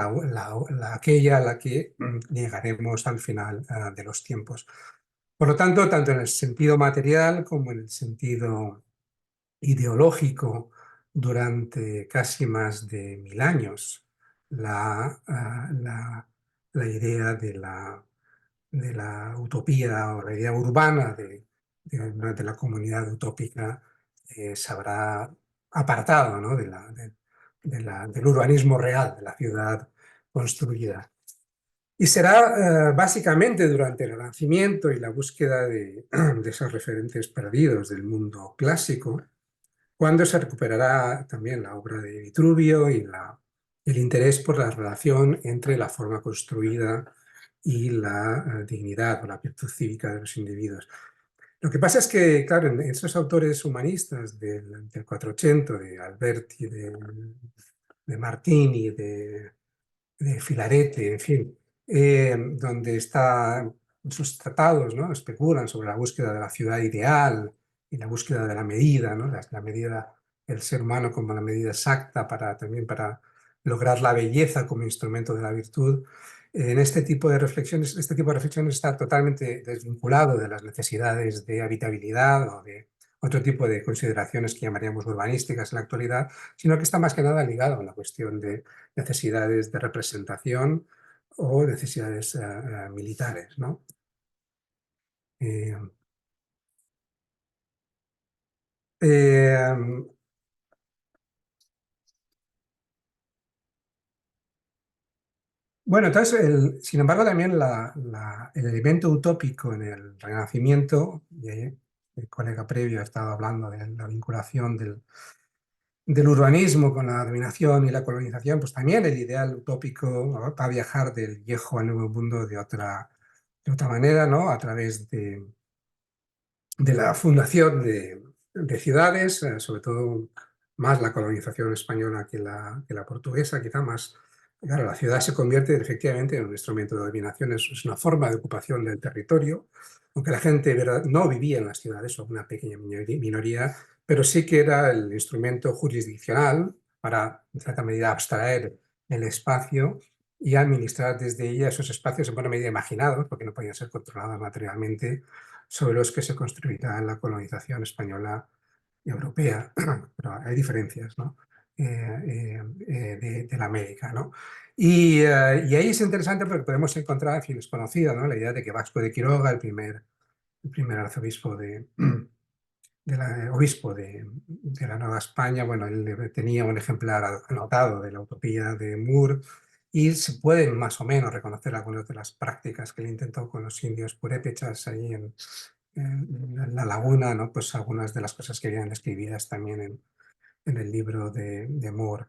aquella a la que llegaremos al final de los tiempos. Por lo tanto, tanto en el sentido material como en el sentido ideológico, durante casi más de 1000 años, la idea de la utopía o la idea urbana de la comunidad utópica se habrá apartado, ¿no?, del urbanismo real, de la ciudad construida. Y será básicamente durante el Renacimiento y la búsqueda de esos referentes perdidos del mundo clásico, cuando se recuperará también la obra de Vitruvio y el interés por la relación entre la forma construida y la dignidad o la virtud cívica de los individuos. Lo que pasa es que, claro, en esos autores humanistas del 480, de Alberti, de Martini, de Filarete, en fin, donde sus tratados, ¿no?, especulan sobre la búsqueda de la ciudad ideal y la búsqueda de la medida, ¿no?, la medida del ser humano como la medida exacta también para lograr la belleza como instrumento de la virtud. En este tipo de reflexiones está totalmente desvinculado de las necesidades de habitabilidad o de otro tipo de consideraciones que llamaríamos urbanísticas en la actualidad, sino que está más que nada ligado a la cuestión de necesidades de representación o necesidades militares, ¿no? Eh, eh, bueno, entonces, sin embargo, también el elemento utópico en el Renacimiento, y ahí el colega previo ha estado hablando de la vinculación del urbanismo con la dominación y la colonización, pues también el ideal utópico va a viajar del viejo al nuevo mundo de otra manera, ¿no?, a través de la fundación de ciudades, sobre todo más la colonización española que la portuguesa, quizá más. Claro, la ciudad se convierte efectivamente en un instrumento de dominación, es una forma de ocupación del territorio, aunque la gente no vivía en las ciudades, o una pequeña minoría, pero sí que era el instrumento jurisdiccional para, en cierta medida, abstraer el espacio y administrar desde ella esos espacios en buena medida imaginados, porque no podían ser controlados materialmente, sobre los que se construirá la colonización española y europea, pero hay diferencias, ¿no?, de la América, ¿no? Y ahí es interesante porque podemos encontrar, en fin, es conocida, ¿no?, la idea de que Vasco de Quiroga, el primer arzobispo obispo de la Nueva España, bueno, él tenía un ejemplar anotado de la utopía de Moore, y se pueden más o menos reconocer algunas de las prácticas que él intentó con los indios purépechas ahí en la laguna, ¿no?, pues algunas de las cosas que vienen describidas también en el libro de Moore.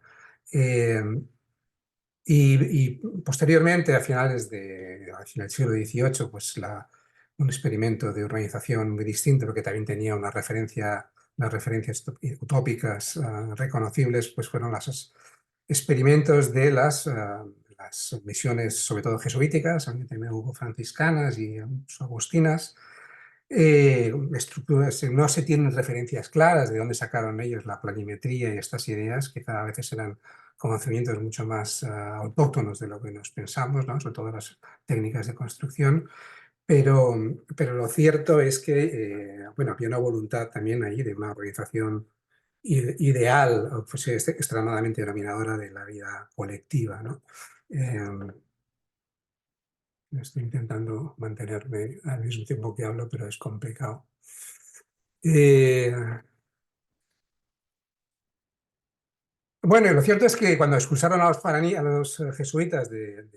Y posteriormente, a finales del siglo XVIII, pues un experimento de urbanización muy distinto, porque también tenía unas referencias utópicas reconocibles, pues fueron los experimentos de las misiones, sobre todo jesuíticas, aunque también hubo franciscanas y agustinas. Estructuras, no se tienen referencias claras de dónde sacaron ellos la planimetría y estas ideas, que cada vez eran conocimientos mucho más autóctonos de lo que nos pensamos, ¿no?, sobre todo las técnicas de construcción, pero lo cierto es que bueno, había una voluntad también ahí de una organización ideal, pues, extremadamente dominadora de la vida colectiva, ¿no? Estoy intentando mantenerme al mismo tiempo que hablo, pero es complicado. Bueno, lo cierto es que cuando expulsaron a los jesuitas de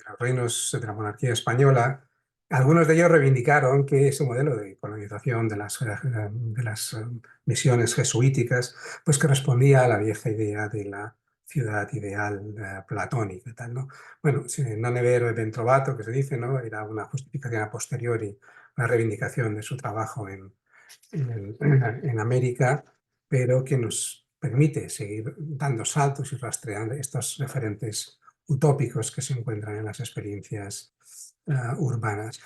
los reinos de la monarquía española, Algunos de ellos reivindicaron que ese modelo de colonización de las misiones jesuíticas pues correspondía a la vieja idea de la ciudad ideal platónica. Tal, ¿no? Bueno, non è vero e ben trovato, que se dice, ¿no? Era una justificación a posteriori, una reivindicación de su trabajo en América, pero que nos permite seguir dando saltos y rastreando estos referentes utópicos que se encuentran en las experiencias urbanas.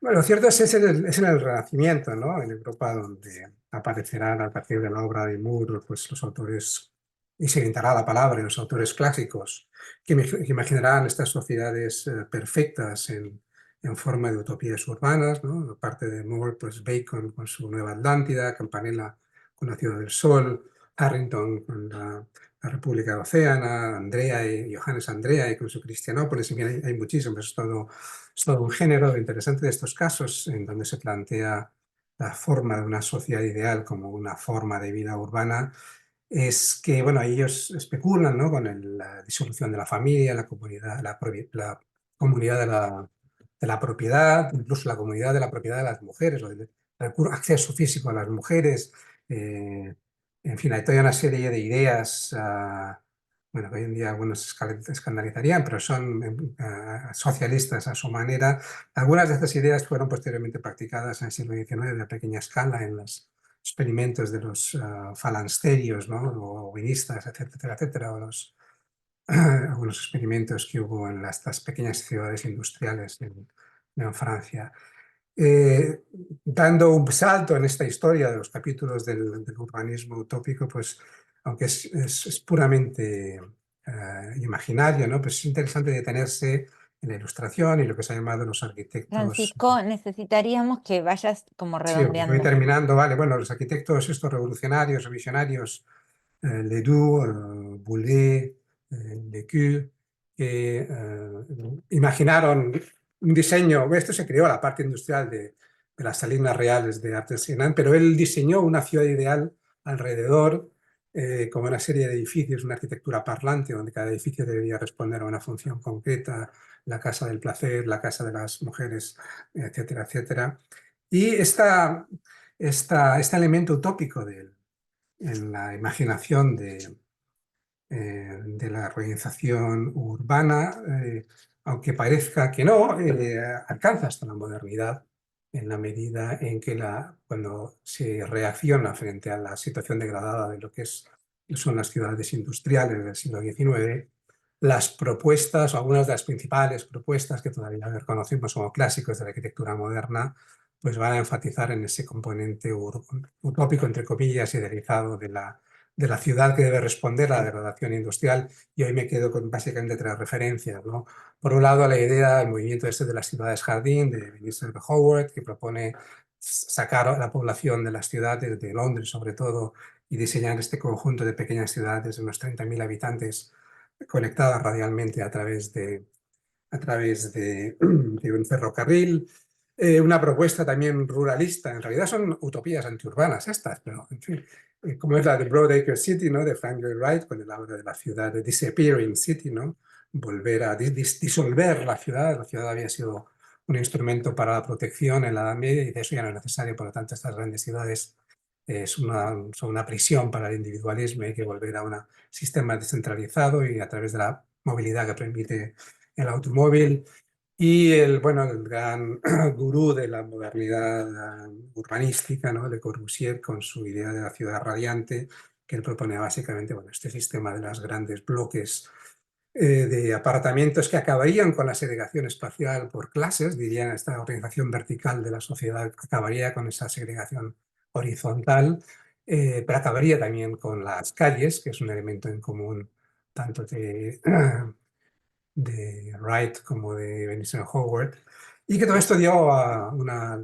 Bueno, lo cierto es en el Renacimiento, ¿no? En Europa, donde aparecerán a partir de la obra de Moore pues, los autores, y se inventará la palabra, los autores clásicos, que imaginarán estas sociedades perfectas en forma de utopías urbanas, ¿no? Aparte de Moore, pues Bacon con su Nueva Atlántida, Campanella con la Ciudad del Sol, Harrington con la República Oceana, Johannes Andrea y con su Cristianópolis, en fin, hay muchísimos, es todo un género. Lo interesante de estos casos en donde se plantea la forma de una sociedad ideal como una forma de vida urbana es que, bueno, ellos especulan, ¿no? Con la disolución de la familia, la comunidad, la comunidad de la propiedad, incluso la comunidad de la propiedad de las mujeres, o del acceso físico a las mujeres. En fin, hay toda una serie de ideas, bueno, que hoy en día algunos escandalizarían, pero son socialistas a su manera. Algunas de estas ideas fueron posteriormente practicadas en el siglo XIX a pequeña escala en los experimentos de los falansterios, ¿no? O buenistas, etcétera, etcétera, o algunos experimentos que hubo en estas pequeñas ciudades industriales en Francia. Dando un salto en esta historia de los capítulos del urbanismo utópico, pues aunque es puramente imaginario, ¿no? Pues es interesante detenerse en la ilustración y lo que se ha llamado los arquitectos. Francisco, necesitaríamos que vayas como Sí, voy redondeando. terminando, vale. Bueno, los arquitectos estos revolucionarios o visionarios, Ledoux, Boulet, Lequeux, que imaginaron un diseño. Esto se creó la parte industrial de las salinas reales de Artesinan, pero él diseñó una ciudad ideal alrededor, como una serie de edificios, una arquitectura parlante, donde cada edificio debería responder a una función concreta, la casa del placer, la casa de las mujeres, etcétera, etcétera. Y este elemento utópico en la imaginación de la organización urbana, aunque parezca que no, alcanza hasta la modernidad en la medida en que cuando se reacciona frente a la situación degradada de lo que son las ciudades industriales del siglo XIX, las propuestas, o algunas de las principales propuestas que todavía reconocemos como clásicos de la arquitectura moderna, pues van a enfatizar en ese componente utópico, entre comillas, idealizado de la ciudad que debe responder a la degradación industrial. Y hoy me quedo con básicamente tres referencias, ¿no? Por un lado, la idea del movimiento de las ciudades jardín de Vincent Howard, que propone sacar a la población de las ciudades, de Londres sobre todo, y diseñar este conjunto de pequeñas ciudades de unos 30.000 habitantes conectadas radialmente a través de un ferrocarril. Una propuesta también ruralista. En realidad son utopías antiurbanas estas, pero en fin, como es la de Broadacre City, ¿no? De Frank Lloyd Wright, con el habla de la ciudad de Disappearing City, ¿no? Volver a disolver la ciudad. La ciudad había sido un instrumento para la protección en la Edad Media y de eso ya no es necesario. Por lo tanto, estas grandes ciudades son una prisión para el individualismo. Hay que volver a un sistema descentralizado y a través de la movilidad que permite el automóvil. Y el gran gurú de la modernidad urbanística, ¿no? Le Corbusier, con su idea de la ciudad radiante, que él propone básicamente este sistema de los grandes bloques de apartamentos que acabarían con la segregación espacial por clases, dirían, esta organización vertical de la sociedad acabaría con esa segregación horizontal, pero acabaría también con las calles, que es un elemento en común tanto de Wright como de Vincent Howard, y que todo esto dio a una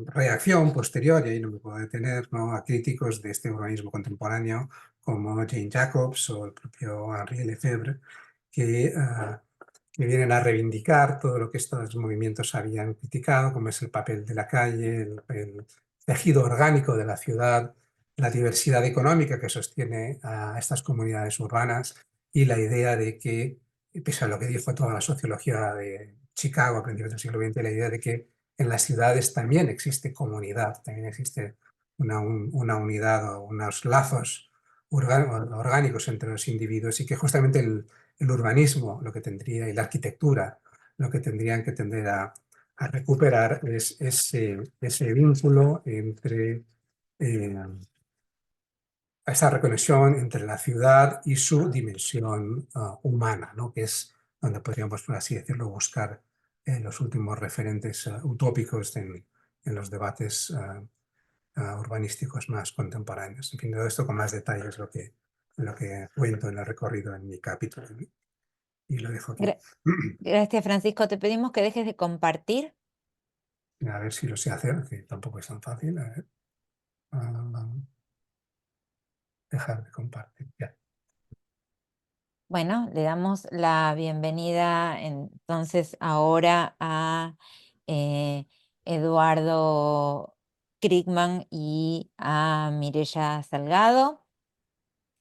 reacción posterior, y ahí no me puedo detener, ¿no? A críticos de este urbanismo contemporáneo como Jane Jacobs o el propio Henri Lefebvre, que vienen a reivindicar todo lo que estos movimientos habían criticado, como es el papel de la calle, el tejido orgánico de la ciudad, la diversidad económica que sostiene a estas comunidades urbanas y la idea de que, pese a lo que dijo toda la sociología de Chicago a principios del siglo XX, la idea de que en las ciudades también existe comunidad, también existe una unidad o unos lazos orgánicos entre los individuos, y que justamente el urbanismo lo que tendría, y la arquitectura lo que tendrían que tender a recuperar es ese vínculo entre esa reconexión entre la ciudad y su dimensión humana, ¿no? Que es donde podríamos, por así decirlo, buscar los últimos referentes utópicos en los debates urbanísticos más contemporáneos. En fin, todo esto con más detalles lo que cuento en el recorrido en mi capítulo, ¿no? Y lo dejo aquí. Gracias, Francisco. Te pedimos que dejes de compartir. A ver si lo sé hacer, que tampoco es tan fácil. A ver. Dejar de compartir. Ya. Bueno, le damos la bienvenida entonces ahora a Eduardo Kriegman y a Mireya Salgado.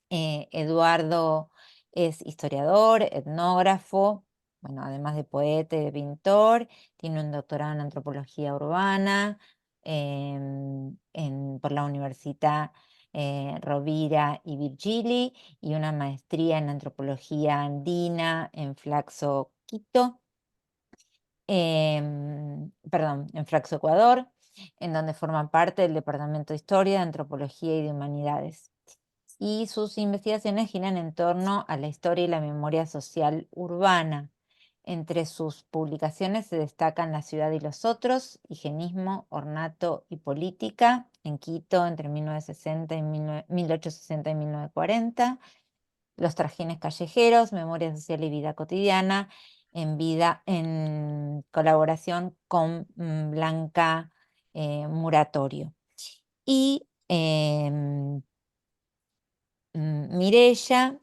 Eduardo es historiador, etnógrafo, bueno, además de poeta y de pintor, tiene un doctorado en antropología urbana por la Universidad Rovira y Virgili, y una maestría en antropología andina en Flaxo, Quito, en Flaxo, Ecuador, en donde forma parte del Departamento de Historia, de Antropología y de Humanidades. Y sus investigaciones giran en torno a la historia y la memoria social urbana. Entre sus publicaciones se destacan La ciudad y los otros, Higienismo, Ornato y Política, en Quito entre 1860 y 1940, Los trajines callejeros, Memoria social y vida cotidiana, en colaboración con Blanca Muratorio. Y Mireya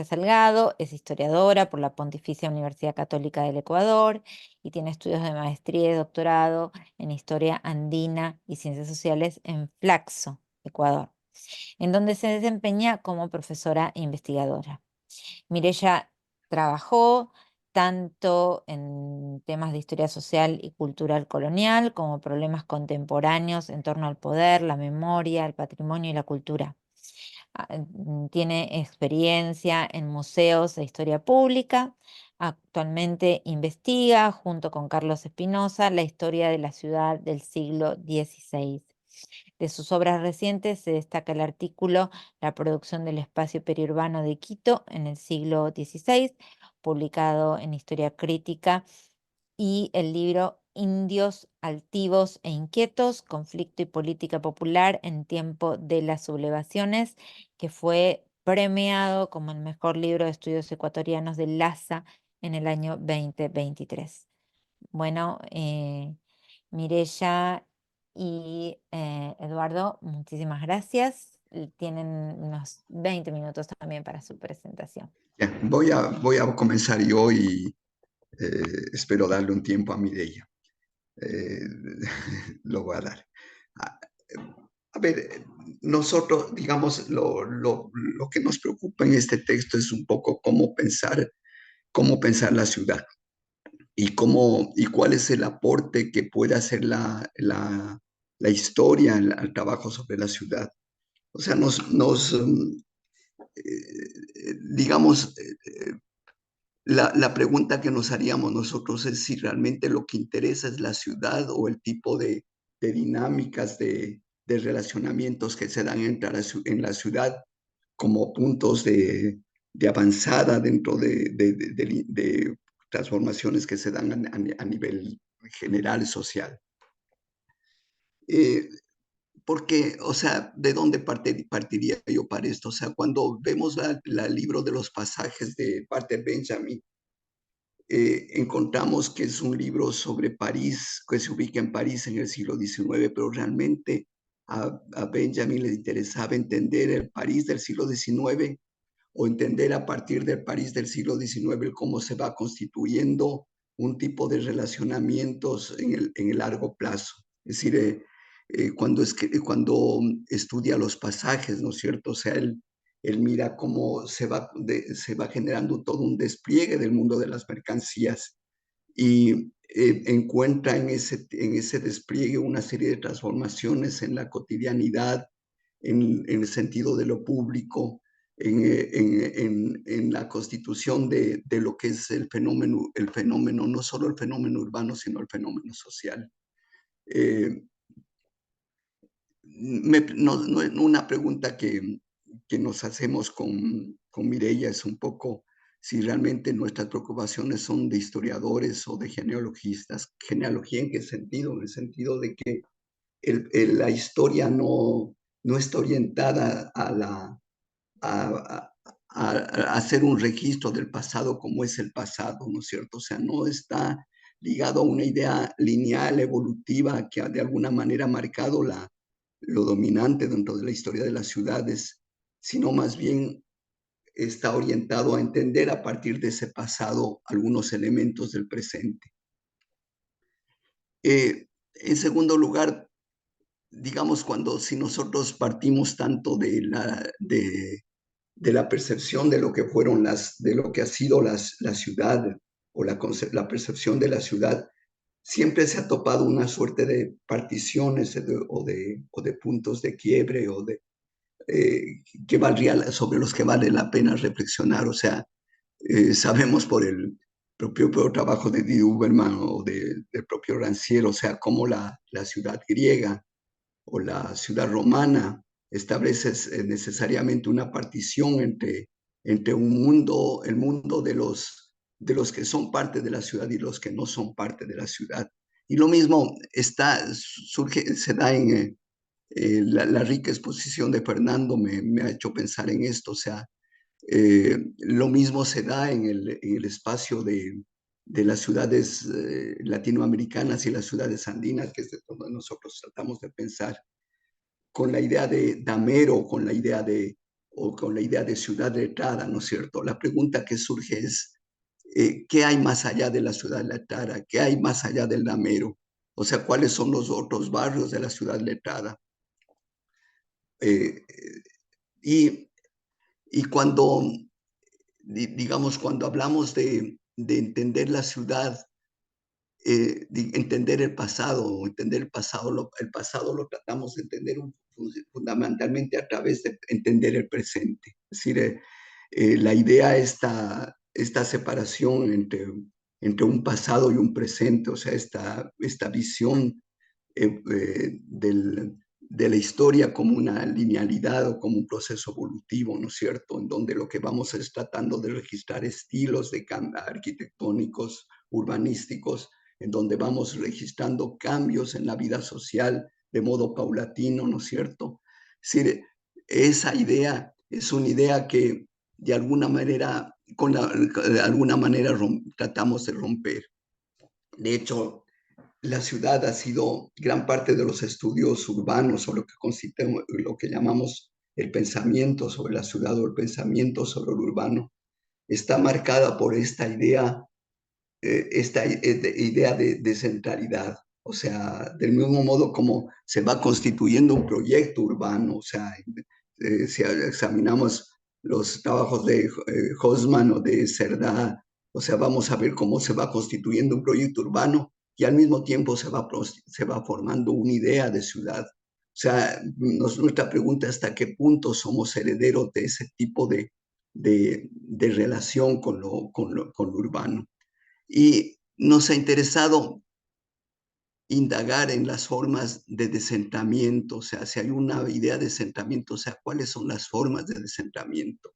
Salgado es historiadora por la Pontificia Universidad Católica del Ecuador y tiene estudios de maestría y doctorado en Historia Andina y Ciencias Sociales en Flaxo, Ecuador, en donde se desempeña como profesora e investigadora. Mireya trabajó tanto en temas de historia social y cultural colonial como problemas contemporáneos en torno al poder, la memoria, el patrimonio y la cultura. Tiene experiencia en museos de historia pública. Actualmente investiga, junto con Carlos Espinosa, la historia de la ciudad del siglo XVI. De sus obras recientes se destaca el artículo La producción del espacio periurbano de Quito en el siglo XVI, publicado en Historia Crítica, y el libro Indios altivos e inquietos, conflicto y política popular en tiempo de las sublevaciones, que fue premiado como el mejor libro de estudios ecuatorianos de LASA en el año 2023. Bueno, Mireya y Eduardo, muchísimas gracias. Tienen unos 20 minutos también para su presentación. Ya, voy a comenzar yo y espero darle un tiempo a Mireya. Lo voy a dar. A ver, nosotros, digamos, lo que nos preocupa en este texto es un poco cómo pensar la ciudad y cuál es el aporte que puede hacer la historia al trabajo sobre la ciudad. O sea, digamos, la pregunta que nos haríamos nosotros es si realmente lo que interesa es la ciudad o el tipo de dinámicas de relacionamientos que se dan en la ciudad como puntos de avanzada dentro de transformaciones que se dan a nivel general social. Porque, o sea, ¿de dónde partiría yo para esto? O sea, cuando vemos el libro de los pasajes de Walter Benjamin, encontramos que es un libro sobre París, que se ubica en París en el siglo XIX, pero realmente a Benjamin le interesaba entender el París del siglo XIX o entender a partir del París del siglo XIX cómo se va constituyendo un tipo de relacionamientos en el largo plazo. Es decir, cuando estudia los pasajes, ¿no es cierto? O sea, él mira cómo se va generando todo un despliegue del mundo de las mercancías y encuentra en ese despliegue una serie de transformaciones en la cotidianidad, en el sentido de lo público, en la constitución de lo que es el fenómeno, no solo el fenómeno urbano, sino el fenómeno social. Una pregunta que nos hacemos con Mireia es un poco si realmente nuestras preocupaciones son de historiadores o de genealogistas. ¿Genealogía en qué sentido? En el sentido de que la historia no está orientada a hacer un registro del pasado como es el pasado, ¿no es cierto? O sea, no está ligado a una idea lineal, evolutiva, que de alguna manera ha marcado lo dominante dentro de la historia de las ciudades, sino más bien está orientado a entender a partir de ese pasado algunos elementos del presente. En segundo lugar, digamos, si nosotros partimos tanto de la percepción de lo que ha sido la ciudad, o la percepción de la ciudad, siempre se ha topado una suerte de particiones o de puntos de quiebre sobre los que vale la pena reflexionar. O sea, sabemos por el propio trabajo de Didi Huberman o del propio Rancière, o sea, cómo la ciudad griega o la ciudad romana establece necesariamente una partición entre el mundo de los que son parte de la ciudad y los que no son parte de la ciudad. Y lo mismo se da en la rica exposición de Fernando, me ha hecho pensar en esto. O sea, lo mismo se da en el espacio de las ciudades latinoamericanas y las ciudades andinas, que es de donde nosotros tratamos de pensar, con la idea de damero, con la idea de ciudad letrada, ¿no es cierto? La pregunta que surge es, ¿qué hay más allá de la ciudad letrada? ¿Qué hay más allá del damero? O sea, ¿cuáles son los otros barrios de la ciudad letrada? Y cuando hablamos de entender la ciudad, entender el pasado el pasado lo tratamos de entender fundamentalmente a través de entender el presente. Es decir, la idea esta separación entre un pasado y un presente, o sea, esta visión de la historia como una linealidad o como un proceso evolutivo, ¿no es cierto? En donde lo que vamos es tratando de registrar estilos arquitectónicos, urbanísticos, en donde vamos registrando cambios en la vida social de modo paulatino, ¿no es cierto? Es decir, esa idea es una idea que de alguna manera, tratamos de romper. De hecho, la ciudad ha sido gran parte de los estudios urbanos, o lo que llamamos el pensamiento sobre la ciudad o el pensamiento sobre lo urbano, está marcada por esta idea de centralidad. O sea, del mismo modo como se va constituyendo un proyecto urbano. O sea, si examinamos los trabajos de Haussmann o de Cerdá, o sea, vamos a ver cómo se va constituyendo un proyecto urbano y al mismo tiempo se va formando una idea de ciudad. O sea, nuestra pregunta es hasta qué punto somos herederos de ese tipo de relación con lo urbano. Y nos ha interesado indagar en las formas de descentramiento. O sea, si hay una idea de descentramiento, o sea, ¿cuáles son las formas de descentramiento?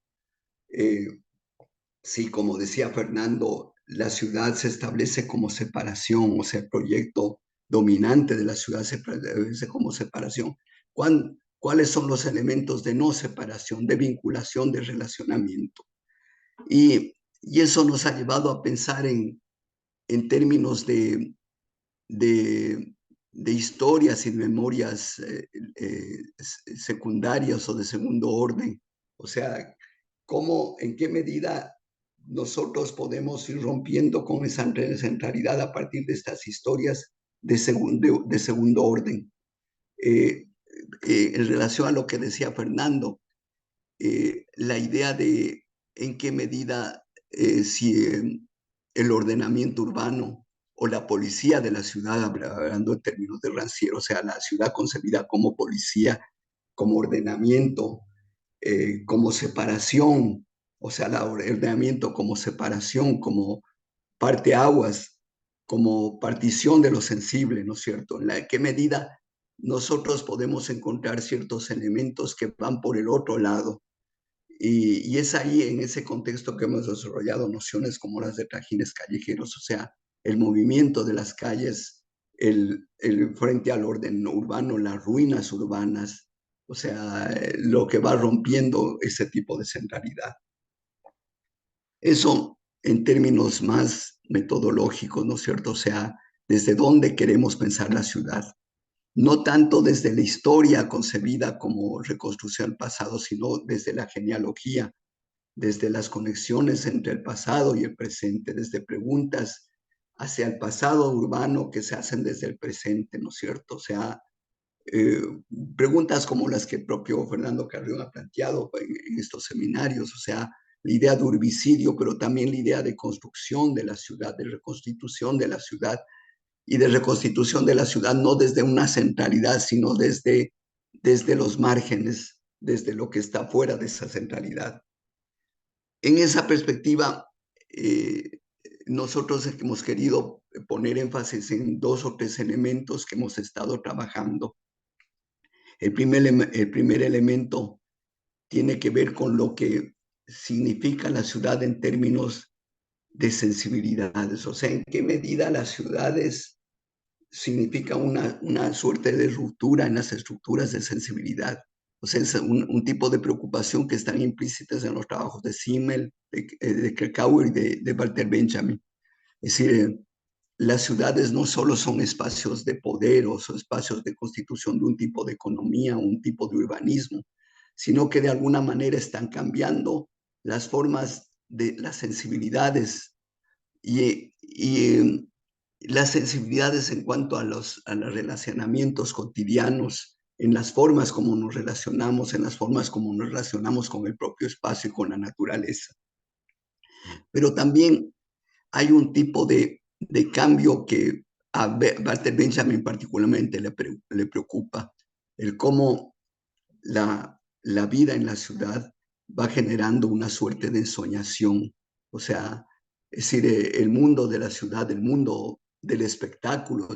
Sí, como decía Fernando, la ciudad se establece como separación, o sea, el proyecto dominante de la ciudad se establece como separación. ¿Cuáles son los elementos de no separación, de vinculación, de relacionamiento? Y eso nos ha llevado a pensar en términos de historias y memorias secundarias o de segundo orden. O sea, en qué medida nosotros podemos ir rompiendo con esa centralidad a partir de estas historias de segundo orden. En relación a lo que decía Fernando, la idea de en qué medida si el ordenamiento urbano o la policía de la ciudad, hablando en términos de Rancière, o sea, la ciudad concebida como policía, como ordenamiento, como separación, o sea, el ordenamiento como separación, como parteaguas, como partición de lo sensible, ¿no es cierto? ¿En qué medida nosotros podemos encontrar ciertos elementos que van por el otro lado? Y es ahí, en ese contexto, que hemos desarrollado nociones como las de trajines callejeros, o sea, el movimiento de las calles, el frente al orden urbano, las ruinas urbanas, o sea, lo que va rompiendo ese tipo de centralidad. Eso en términos más metodológicos, ¿no es cierto? O sea, desde dónde queremos pensar la ciudad. No tanto desde la historia concebida como reconstrucción del pasado, sino desde la genealogía, desde las conexiones entre el pasado y el presente, desde preguntas hacia el pasado urbano que se hacen desde el presente, ¿no es cierto? O sea, preguntas como las que el propio Fernando Carrión ha planteado en estos seminarios, o sea, la idea de urbicidio, pero también la idea de construcción de la ciudad, de reconstitución de la ciudad, y de reconstitución de la ciudad no desde una centralidad, sino desde los márgenes, desde lo que está fuera de esa centralidad. En esa perspectiva, nosotros hemos querido poner énfasis en 2 o 3 elementos que hemos estado trabajando. El primer elemento tiene que ver con lo que significa la ciudad en términos de sensibilidades, o sea, en qué medida las ciudades significa una suerte de ruptura en las estructuras de sensibilidad. O sea, es un tipo de preocupación que están implícitas en los trabajos de Simmel, de Krakauer y de Walter Benjamin. Es decir, las ciudades no solo son espacios de poder o son espacios de constitución de un tipo de economía, un tipo de urbanismo, sino que de alguna manera están cambiando las formas de las sensibilidades y las sensibilidades en cuanto a los relacionamientos cotidianos, en las formas como nos relacionamos, en las formas como nos relacionamos con el propio espacio y con la naturaleza. Pero también hay un tipo de cambio que a Walter Benjamin particularmente le preocupa, el cómo la vida en la ciudad va generando una suerte de ensoñación. O sea, es decir, el mundo de la ciudad, el mundo del espectáculo,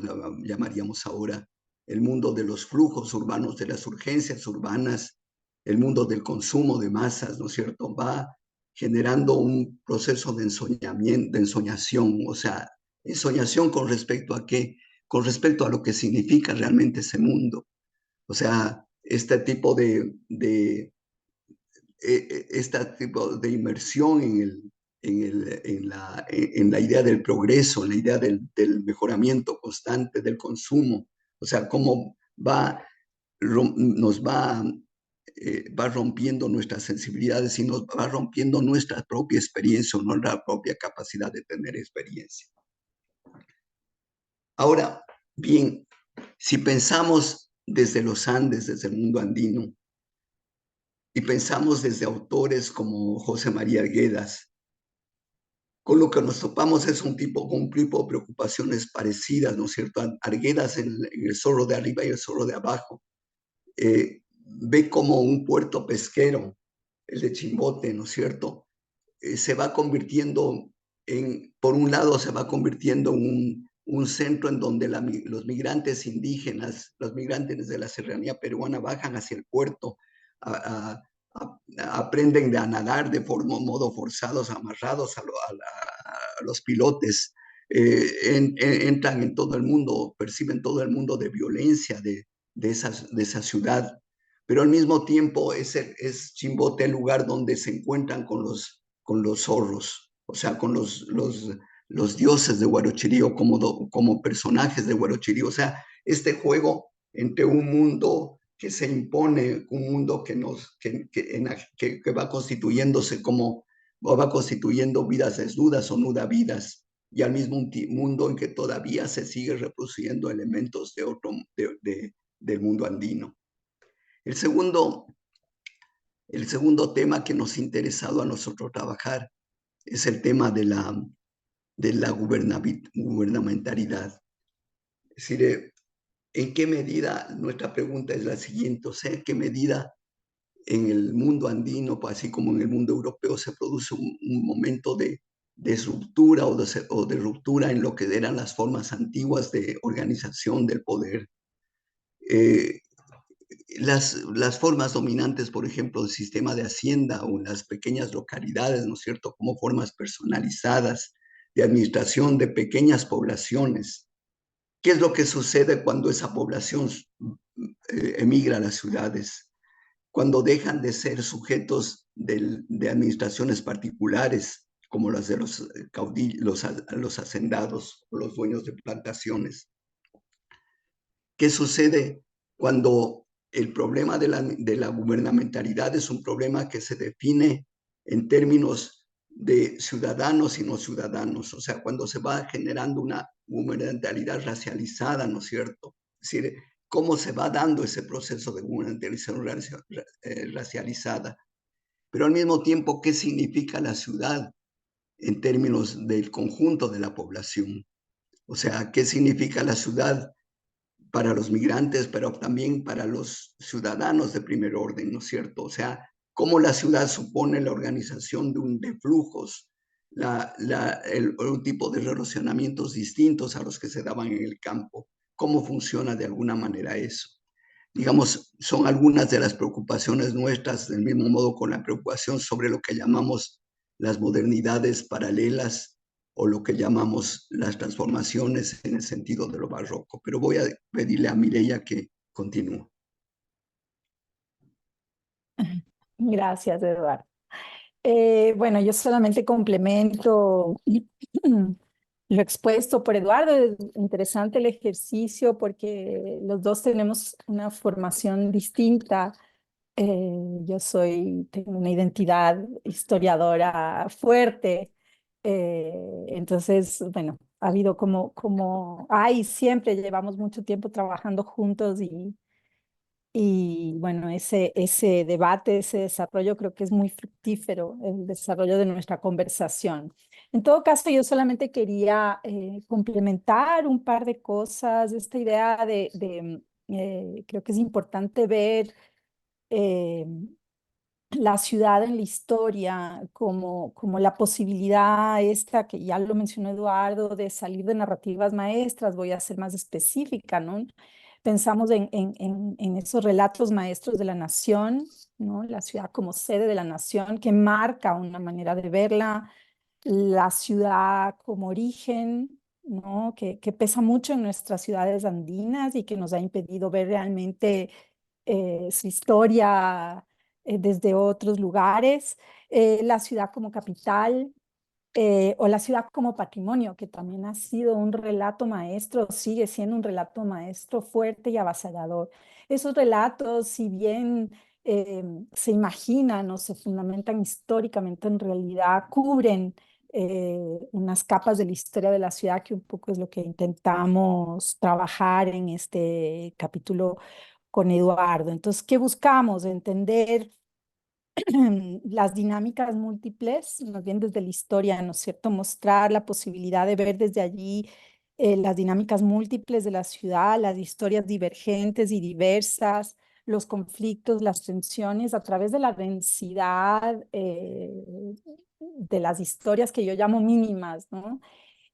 llamaríamos ahora, el mundo de los flujos urbanos, de las urgencias urbanas, el mundo del consumo de masas, ¿no es cierto? Va generando un proceso de ensoñamiento, de ensoñación, o sea, ensoñación con respecto a qué, con respecto a lo que significa realmente ese mundo. O sea, este tipo de inmersión en la idea del progreso, en la idea del mejoramiento constante del consumo. O sea, cómo nos va rompiendo nuestras sensibilidades y nos va rompiendo nuestra propia experiencia, nuestra propia capacidad de tener experiencia. Ahora, bien, si pensamos desde los Andes, desde el mundo andino, y pensamos desde autores como José María Arguedas, con lo que nos topamos es un tipo de preocupaciones parecidas, ¿no es cierto? Arguedas en el Zorro de arriba y el Zorro de abajo, ve como un puerto pesquero, el de Chimbote, ¿no es cierto? Se va convirtiendo por un lado, se va convirtiendo en un centro en donde los migrantes indígenas, los migrantes de la serranía peruana bajan hacia el puerto, aprenden a nadar de modo forzados, amarrados a los pilotes, entran en todo el mundo, perciben todo el mundo de violencia de esa ciudad, pero al mismo tiempo es Chimbote el lugar donde se encuentran con los zorros, o sea, con los dioses de Huarochirí como personajes de Huarochirí, o sea, este juego entre un mundo que se impone, un mundo que va constituyéndose va constituyendo vidas desnudas o nudavidas, y al mismo mundo en que todavía se sigue reproduciendo elementos del mundo andino. El segundo tema que nos ha interesado a nosotros trabajar es el tema de de la gubernamentalidad. Es decir, ¿en qué medida? Nuestra pregunta es la siguiente, o sea, ¿en qué medida en el mundo andino, pues, así como en el mundo europeo, se produce un momento de ruptura o de ruptura en lo que eran las formas antiguas de organización del poder? Las formas dominantes, por ejemplo, del sistema de hacienda o en las pequeñas localidades, ¿no es cierto?, como formas personalizadas de administración de pequeñas poblaciones. ¿Qué es lo que sucede cuando esa población emigra a las ciudades? Cuando dejan de ser sujetos de administraciones particulares, como las de los caudillos, los hacendados o los dueños de plantaciones. ¿Qué sucede cuando el problema de la gubernamentalidad es un problema que se define en términos de ciudadanos y no ciudadanos? O sea, cuando se va generando una gubernamentalidad racializada, ¿no es cierto? Es decir, ¿cómo se va dando ese proceso de gubernamentalidad racializada? Pero al mismo tiempo, ¿qué significa la ciudad en términos del conjunto de la población? O sea, ¿qué significa la ciudad para los migrantes, pero también para los ciudadanos de primer orden, ¿no es cierto? O sea, cómo la ciudad supone la organización de flujos, un tipo de relacionamientos distintos a los que se daban en el campo. ¿Cómo funciona de alguna manera eso? Digamos, son algunas de las preocupaciones nuestras, del mismo modo con la preocupación sobre lo que llamamos las modernidades paralelas o lo que llamamos las transformaciones en el sentido de lo barroco. Pero voy a pedirle a Mireia que continúe. Gracias, Eduardo. Bueno, yo solamente complemento lo expuesto por Eduardo. Es interesante el ejercicio porque los dos tenemos una formación distinta. Yo tengo una identidad historiadora fuerte. Entonces, bueno, ha habido siempre llevamos mucho tiempo trabajando juntos y bueno, ese debate, ese desarrollo creo que es muy fructífero, el desarrollo de nuestra conversación. En todo caso, yo solamente quería complementar un par de cosas, esta idea creo que es importante ver la ciudad en la historia como la posibilidad esta, que ya lo mencionó Eduardo, de salir de narrativas maestras. Voy a ser más específica, ¿no? Pensamos en esos relatos maestros de la nación, ¿no? La ciudad como sede de la nación, que marca una manera de verla, la ciudad como origen, ¿no? Que pesa mucho en nuestras ciudades andinas y que nos ha impedido ver realmente su historia desde otros lugares, la ciudad como capital, o la ciudad como patrimonio, que también ha sido un relato maestro, sigue siendo un relato maestro fuerte y avasallador. Esos relatos, si bien se imaginan o se fundamentan históricamente, en realidad cubren unas capas de la historia de la ciudad, que un poco es lo que intentamos trabajar en este capítulo con Eduardo. Entonces, ¿qué buscamos? Entender las dinámicas múltiples, más bien desde la historia, ¿no es cierto? Mostrar la posibilidad de ver desde allí las dinámicas múltiples de la ciudad, las historias divergentes y diversas, los conflictos, las tensiones, a través de la densidad de las historias que yo llamo mínimas, ¿no?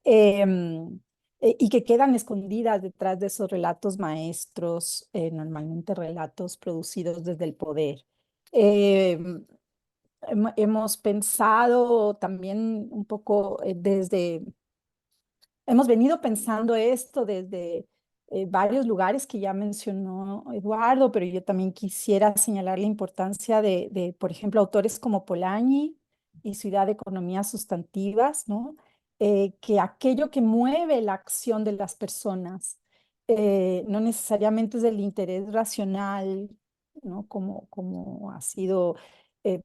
Y que quedan escondidas detrás de esos relatos maestros, normalmente relatos producidos desde el poder. Hemos pensado también un poco hemos venido pensando esto desde varios lugares que ya mencionó Eduardo, pero yo también quisiera señalar la importancia por ejemplo, autores como Polanyi y su idea de economías sustantivas, ¿no? Que aquello que mueve la acción de las personas no necesariamente es del interés racional, ¿no? Como ha sido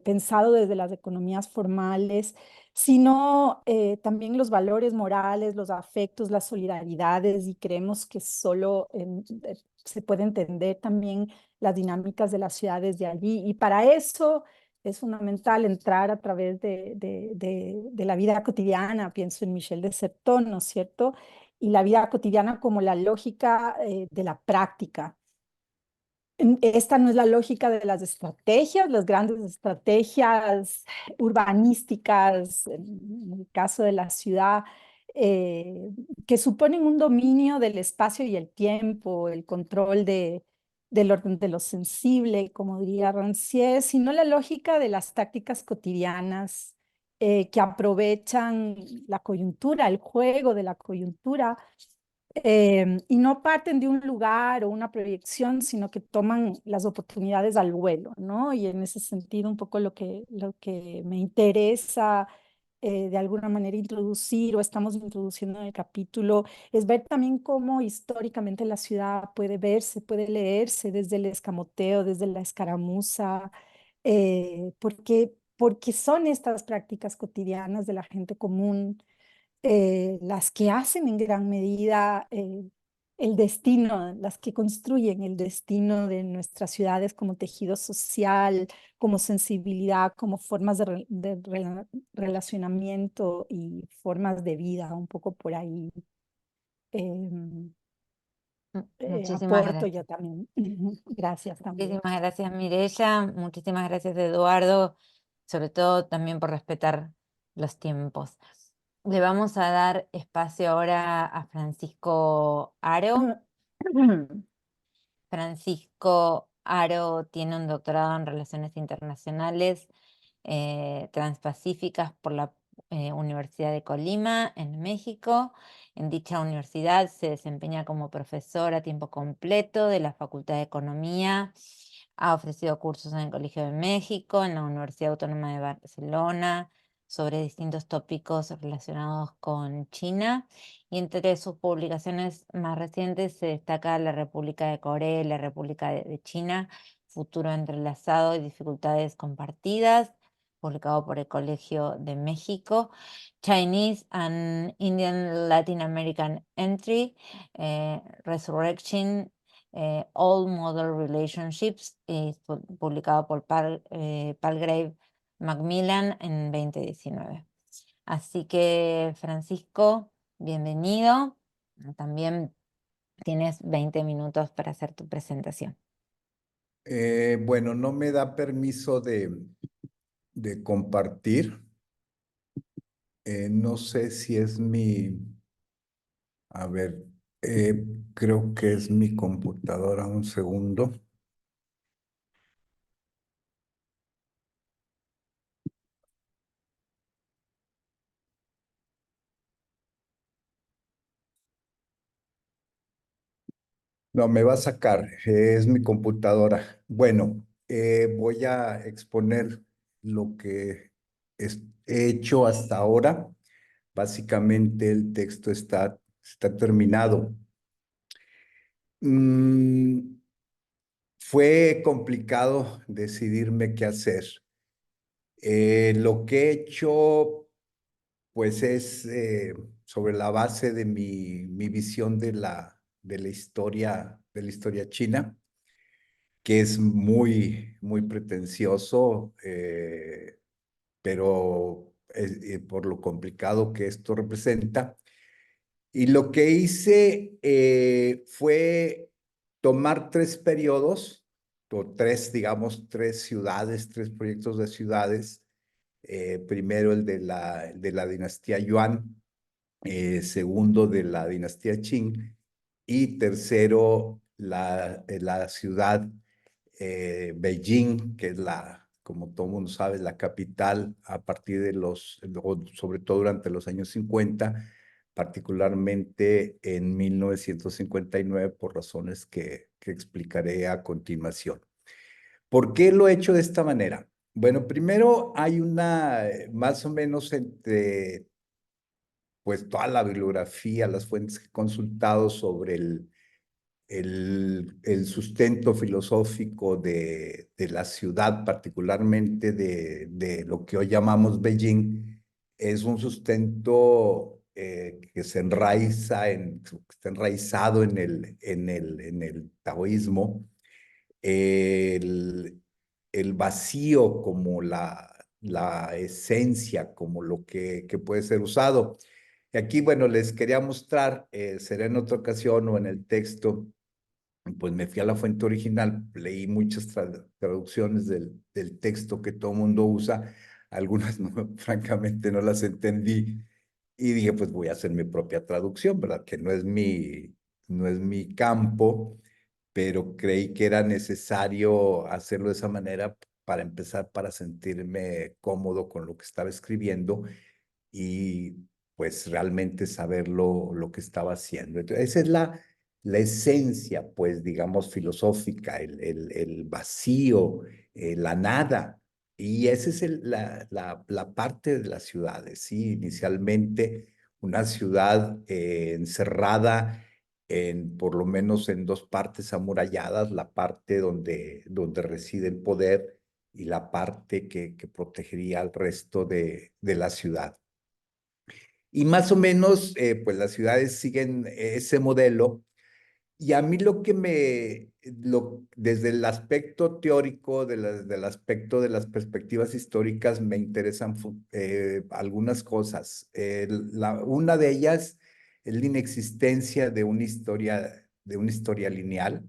pensado desde las economías formales, sino también los valores morales, los afectos, las solidaridades, y creemos que solo se puede entender también las dinámicas de las ciudades de allí. Y para eso Es fundamental entrar a través de la vida cotidiana, pienso en Michel de Certeau, ¿no es cierto? Y la vida cotidiana como la lógica de la práctica. Esta no es la lógica de las estrategias, las grandes estrategias urbanísticas, en el caso de la ciudad, que suponen un dominio del espacio y el tiempo, el control del orden de lo sensible, como diría Rancière, sino la lógica de las tácticas cotidianas que aprovechan la coyuntura, el juego de la coyuntura y no parten de un lugar o una proyección, sino que toman las oportunidades al vuelo, ¿no? Y en ese sentido, un poco lo que me interesa de alguna manera introducir o estamos introduciendo en el capítulo es ver también cómo históricamente la ciudad puede verse, puede leerse desde el escamoteo, desde la escaramuza, porque son estas prácticas cotidianas de la gente común las que hacen en gran medida el destino, las que construyen el destino de nuestras ciudades como tejido social, como sensibilidad, como formas de relacionamiento y formas de vida, un poco por ahí Muchísimas aporto gracias. yo también. Gracias también. Muchísimas gracias, Mirella. Muchísimas gracias, Eduardo, sobre todo también por respetar los tiempos. Le vamos a dar espacio ahora a Francisco Aro. Francisco Aro tiene un doctorado en Relaciones Internacionales Transpacíficas por la Universidad de Colima, en México. En dicha universidad se desempeña como profesor a tiempo completo de la Facultad de Economía. Ha ofrecido cursos en el Colegio de México, en la Universidad Autónoma de Barcelona, sobre distintos tópicos relacionados con China. Y entre sus publicaciones más recientes se destaca La República de Corea y la República de China, Futuro entrelazado y dificultades compartidas, publicado por el Colegio de México. Chinese and Indian Latin American Entry, Resurrection, All Model Relationships, publicado por Palgrave Macmillan en 2019. Así que, Francisco, bienvenido. También tienes 20 minutos para hacer tu presentación. Bueno, no me da permiso de compartir. No sé si es a ver, creo que es mi computadora, un segundo. No, me va a sacar, es mi computadora. Bueno, voy a exponer lo que he hecho hasta ahora. Básicamente el texto está terminado. Fue complicado decidirme qué hacer. Lo que he hecho, pues, es sobre la base de mi visión de la historia china, que es muy pretencioso, pero por lo complicado que esto representa. Y lo que hice fue tomar tres periodos, o digamos, tres ciudades, tres proyectos de ciudades. Primero el de la dinastía Yuan, segundo de la dinastía Qing, y tercero la ciudad Beijing, que es como todo mundo sabe, la capital a partir sobre todo durante los años 50, particularmente en 1959, por razones que explicaré a continuación. ¿Por qué lo he hecho de esta manera? Bueno, primero hay más o menos entre, pues, toda la bibliografía, las fuentes que he consultado sobre el sustento filosófico de la ciudad, particularmente de lo que hoy llamamos Beijing. Es un sustento que está enraizado en el taoísmo. el vacío como la esencia, como lo que puede ser usado. Y aquí, bueno, les quería mostrar, será en otra ocasión o en el texto, pues me fui a la fuente original, leí muchas traducciones del texto que todo el mundo usa, algunas no, francamente no las entendí, y dije, pues voy a hacer mi propia traducción, ¿verdad? Que no es mi campo, pero creí que era necesario hacerlo de esa manera para empezar, para sentirme cómodo con lo que estaba escribiendo y pues realmente saber lo que estaba haciendo. Entonces, esa es la esencia, pues, digamos, filosófica, el vacío, la nada. Y esa es la parte de las ciudades, ¿sí? Inicialmente una ciudad encerrada por lo menos en dos partes amuralladas, la parte donde reside el poder y la parte que protegería al resto de la ciudad. Y más o menos, pues las ciudades siguen ese modelo. Y a mí desde el aspecto teórico, del aspecto de las perspectivas históricas, me interesan algunas cosas. Una de ellas es la inexistencia de una historia lineal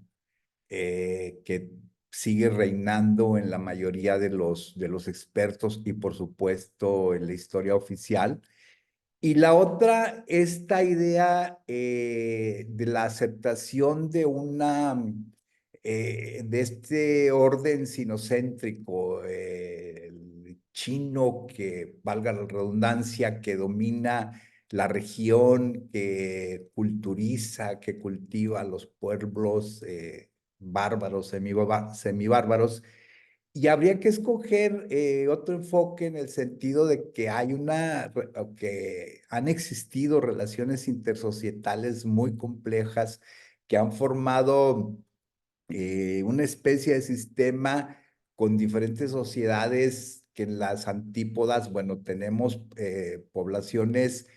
que sigue reinando en la mayoría de los expertos y, por supuesto, en la historia oficial. Y la otra, esta idea de la aceptación de este orden sinocéntrico, el chino que, valga la redundancia, que domina la región, que culturiza, que cultiva a los pueblos bárbaros, semibárbaros, y habría que escoger otro enfoque en el sentido de que que han existido relaciones intersocietales muy complejas que han formado una especie de sistema con diferentes sociedades que en las antípodas, bueno, tenemos poblaciones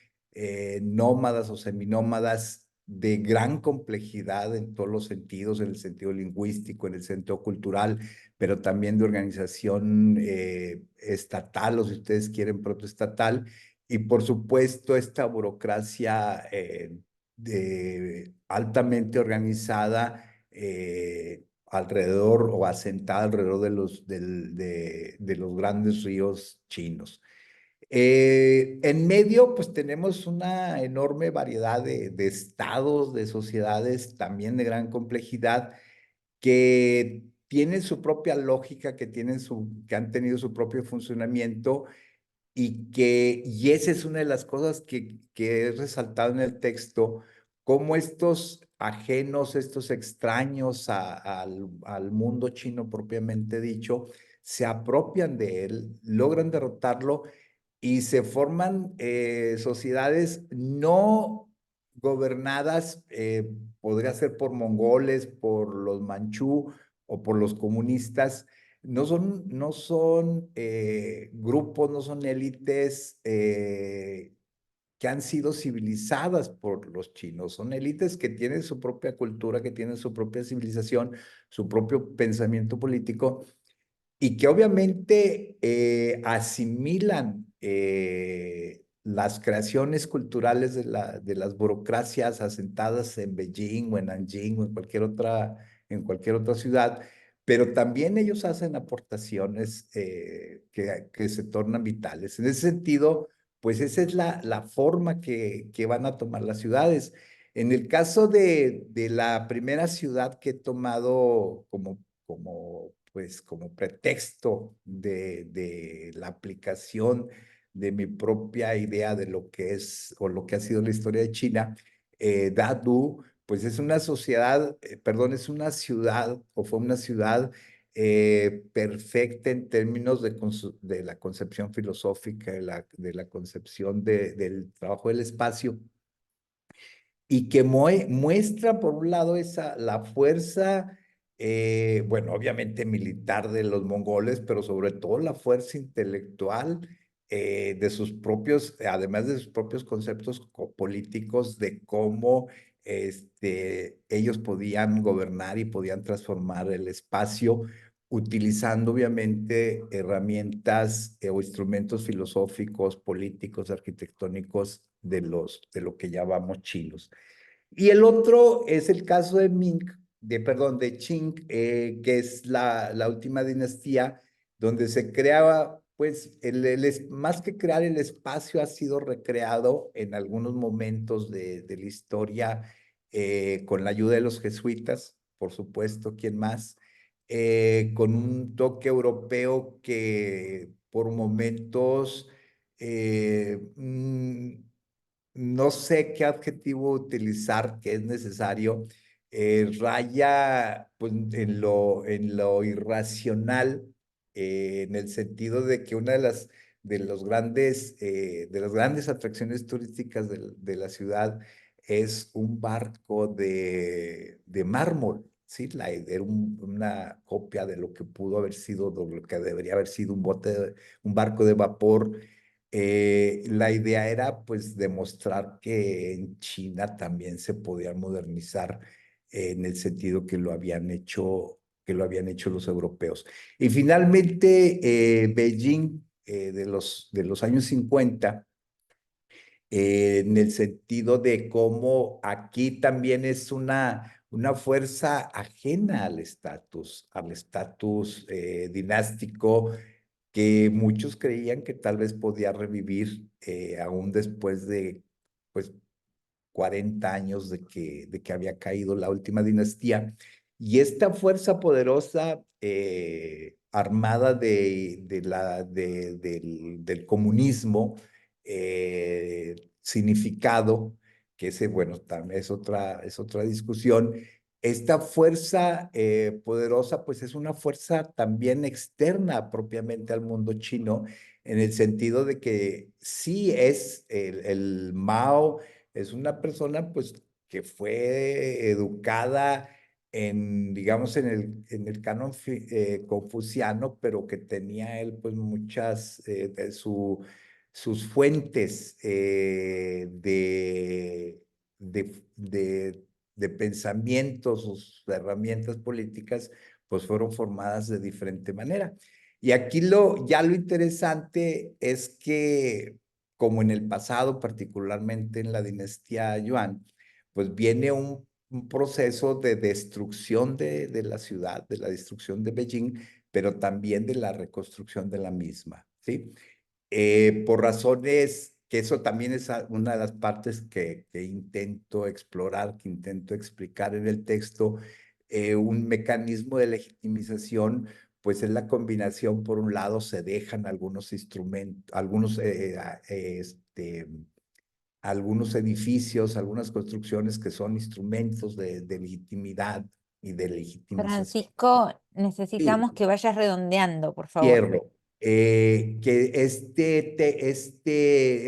nómadas o seminómadas de gran complejidad en todos los sentidos, en el sentido lingüístico, en el sentido cultural, pero también de organización estatal o, si ustedes quieren, protoestatal. Y por supuesto, esta burocracia altamente organizada alrededor o asentada alrededor de los grandes ríos chinos. En medio, pues tenemos una enorme variedad de estados, de sociedades también de gran complejidad que tienen su propia lógica, que han tenido su propio funcionamiento y esa es una de las cosas que he resaltado en el texto, cómo estos ajenos, estos extraños al mundo chino propiamente dicho, se apropian de él, logran derrotarlo y se forman sociedades no gobernadas, podría ser por mongoles, por los manchú o por los comunistas. No son grupos, no son élites que han sido civilizadas por los chinos. Son élites que tienen su propia cultura, que tienen su propia civilización, su propio pensamiento político y que obviamente asimilan las creaciones culturales de las burocracias asentadas en Beijing o en Nanjing o en cualquier otra ciudad, pero también ellos hacen aportaciones que se tornan vitales. En ese sentido, pues esa es la forma que van a tomar las ciudades. En el caso de la primera ciudad que he tomado como pretexto de la aplicación de mi propia idea de lo que es o lo que ha sido la historia de China, Dadu, pues es una es una ciudad o fue una ciudad perfecta en términos de la concepción filosófica, de la concepción del trabajo del espacio y que muestra, por un lado, la fuerza, bueno, obviamente militar de los mongoles, pero sobre todo la fuerza intelectual de sus propios, además de sus propios conceptos políticos, de cómo ellos podían gobernar y podían transformar el espacio utilizando obviamente herramientas o instrumentos filosóficos, políticos, arquitectónicos de lo que llamamos chinos. Y el otro es el caso de de Qing, que es la última dinastía donde se creaba, pues, más que crear el espacio, ha sido recreado en algunos momentos de la historia con la ayuda de los jesuitas, por supuesto, ¿quién más? Con un toque europeo que por momentos no sé qué adjetivo utilizar, que es necesario, raya pues, en lo irracional, en el sentido de que una de las grandes atracciones turísticas de la ciudad es un barco de mármol. Sí, era una copia de lo que pudo haber sido, de lo que debería haber sido un barco de vapor. La idea era pues demostrar que en China también se podía modernizar en el sentido que lo habían hecho los europeos. Y finalmente Beijing de los años 50, en el sentido de cómo aquí también es una fuerza ajena al estatus dinástico, que muchos creían que tal vez podía revivir aún después de pues 40 años de que había caído la última dinastía. Y esta fuerza poderosa armada del comunismo, significado, que ese, bueno, también es otra discusión. Esta fuerza poderosa, pues es una fuerza también externa propiamente al mundo chino, en el sentido de que sí es el Mao, es una persona pues que fue educada digamos, en el canon confuciano, pero que tenía él pues muchas sus fuentes de pensamientos, sus herramientas políticas, pues fueron formadas de diferente manera. Y aquí ya lo interesante es que, como en el pasado, particularmente en la dinastía Yuan, pues viene un proceso de destrucción de la ciudad, de la destrucción de Beijing, pero también de la reconstrucción de la misma, ¿sí? Por razones que eso también es una de las partes que intento explorar, que intento explicar en el texto, un mecanismo de legitimización, pues es la combinación. Por un lado se dejan algunos instrumentos, algunos edificios, algunas construcciones que son instrumentos de legitimidad y de legitimización. Francisco, Sí. necesitamos que vayas redondeando, por favor. Cierro. Que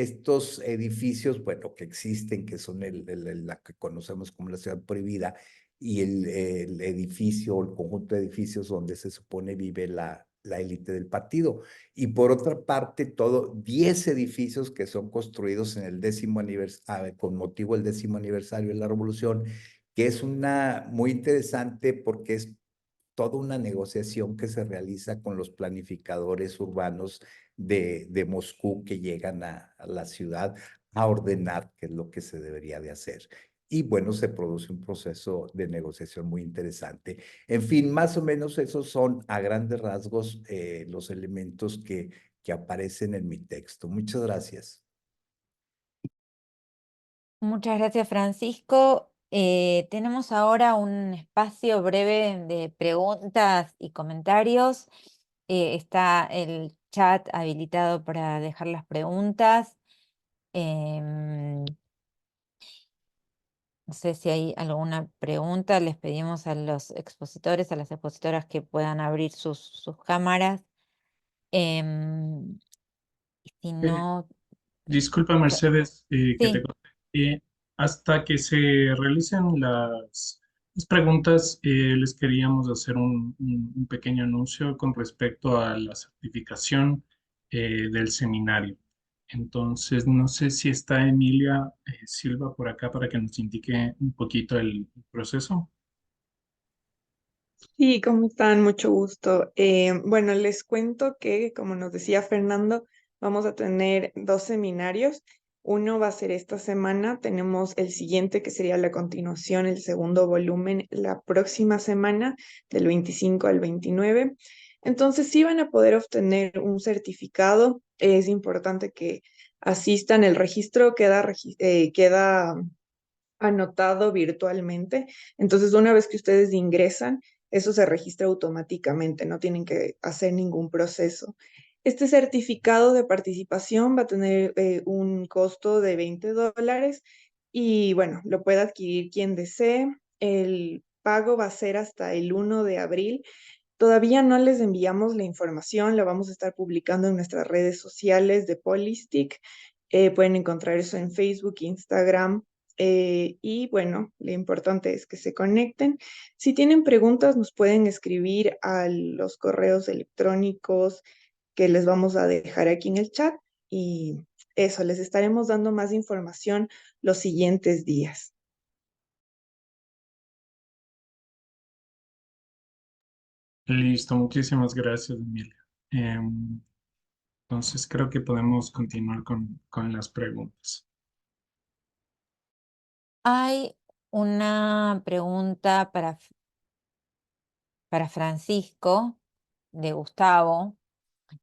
estos edificios, bueno, que existen, que son la que conocemos como la ciudad prohibida, y el edificio, el conjunto de edificios donde se supone vive la élite del partido. Y por otra parte, 10 edificios que son construidos en el 10º aniversario, con motivo del 10º aniversario de la Revolución, que es muy interesante porque es toda una negociación que se realiza con los planificadores urbanos de Moscú, que llegan a la ciudad a ordenar qué es lo que se debería de hacer. Y bueno, se produce un proceso de negociación muy interesante. En fin, más o menos esos son a grandes rasgos los elementos que aparecen en mi texto. Muchas gracias. Muchas gracias, Francisco. Tenemos ahora un espacio breve de preguntas y comentarios. Está el chat habilitado para dejar las preguntas. No sé si hay alguna pregunta. Les pedimos a los expositores, a las expositoras, que puedan abrir sus cámaras. Em, y si no, Disculpa, Mercedes, que te sí. corté. Hasta que se realicen las preguntas, les queríamos hacer un pequeño anuncio con respecto a la certificación del seminario. Entonces, no sé si está Emilia Silva por acá para que nos indique un poquito el proceso. Sí, ¿cómo están? Mucho gusto. Bueno, les cuento que, como nos decía Fernando, vamos a tener dos seminarios. Uno va a ser esta semana, tenemos el siguiente que sería la continuación, el segundo volumen, la próxima semana, del 25 al 29. Entonces, sí van a poder obtener un certificado. Es importante que asistan. El registro queda anotado virtualmente. Entonces, una vez que ustedes ingresan, eso se registra automáticamente, no tienen que hacer ningún proceso. Este certificado de participación va a tener un costo de $20 y bueno, lo puede adquirir quien desee. El pago va a ser hasta el 1 de abril. Todavía no les enviamos la información, la vamos a estar publicando en nuestras redes sociales de Polistic. Pueden encontrar eso en Facebook, Instagram. Y bueno, lo importante es que se conecten. Si tienen preguntas, nos pueden escribir a los correos electrónicos que les vamos a dejar aquí en el chat. Y eso, les estaremos dando más información los siguientes días. Listo, muchísimas gracias, Emilia. Entonces creo que podemos continuar con las preguntas. Hay una pregunta para Francisco de Gustavo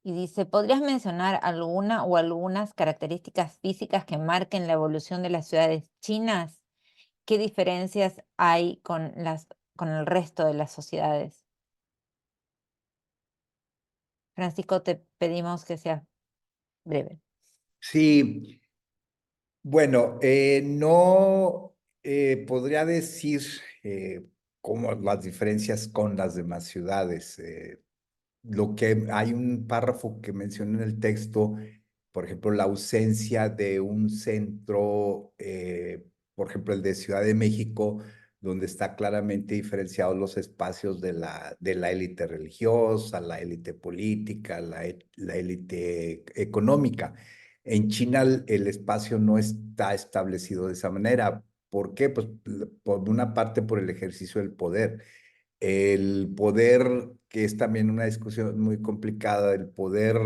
y dice, ¿podrías mencionar alguna o algunas características físicas que marquen la evolución de las ciudades chinas? ¿Qué diferencias hay con el resto de las sociedades? Francisco, te pedimos que seas breve. Sí, bueno, no podría decir cómo las diferencias con las demás ciudades. Lo que hay un párrafo que menciona en el texto, por ejemplo, la ausencia de un centro, por ejemplo, el de Ciudad de México, donde está claramente diferenciados los espacios de la élite religiosa, la élite política, la élite económica. En China el espacio no está establecido de esa manera. ¿Por qué? Pues por una parte por el ejercicio del poder. El poder, que es también una discusión muy complicada, el poder,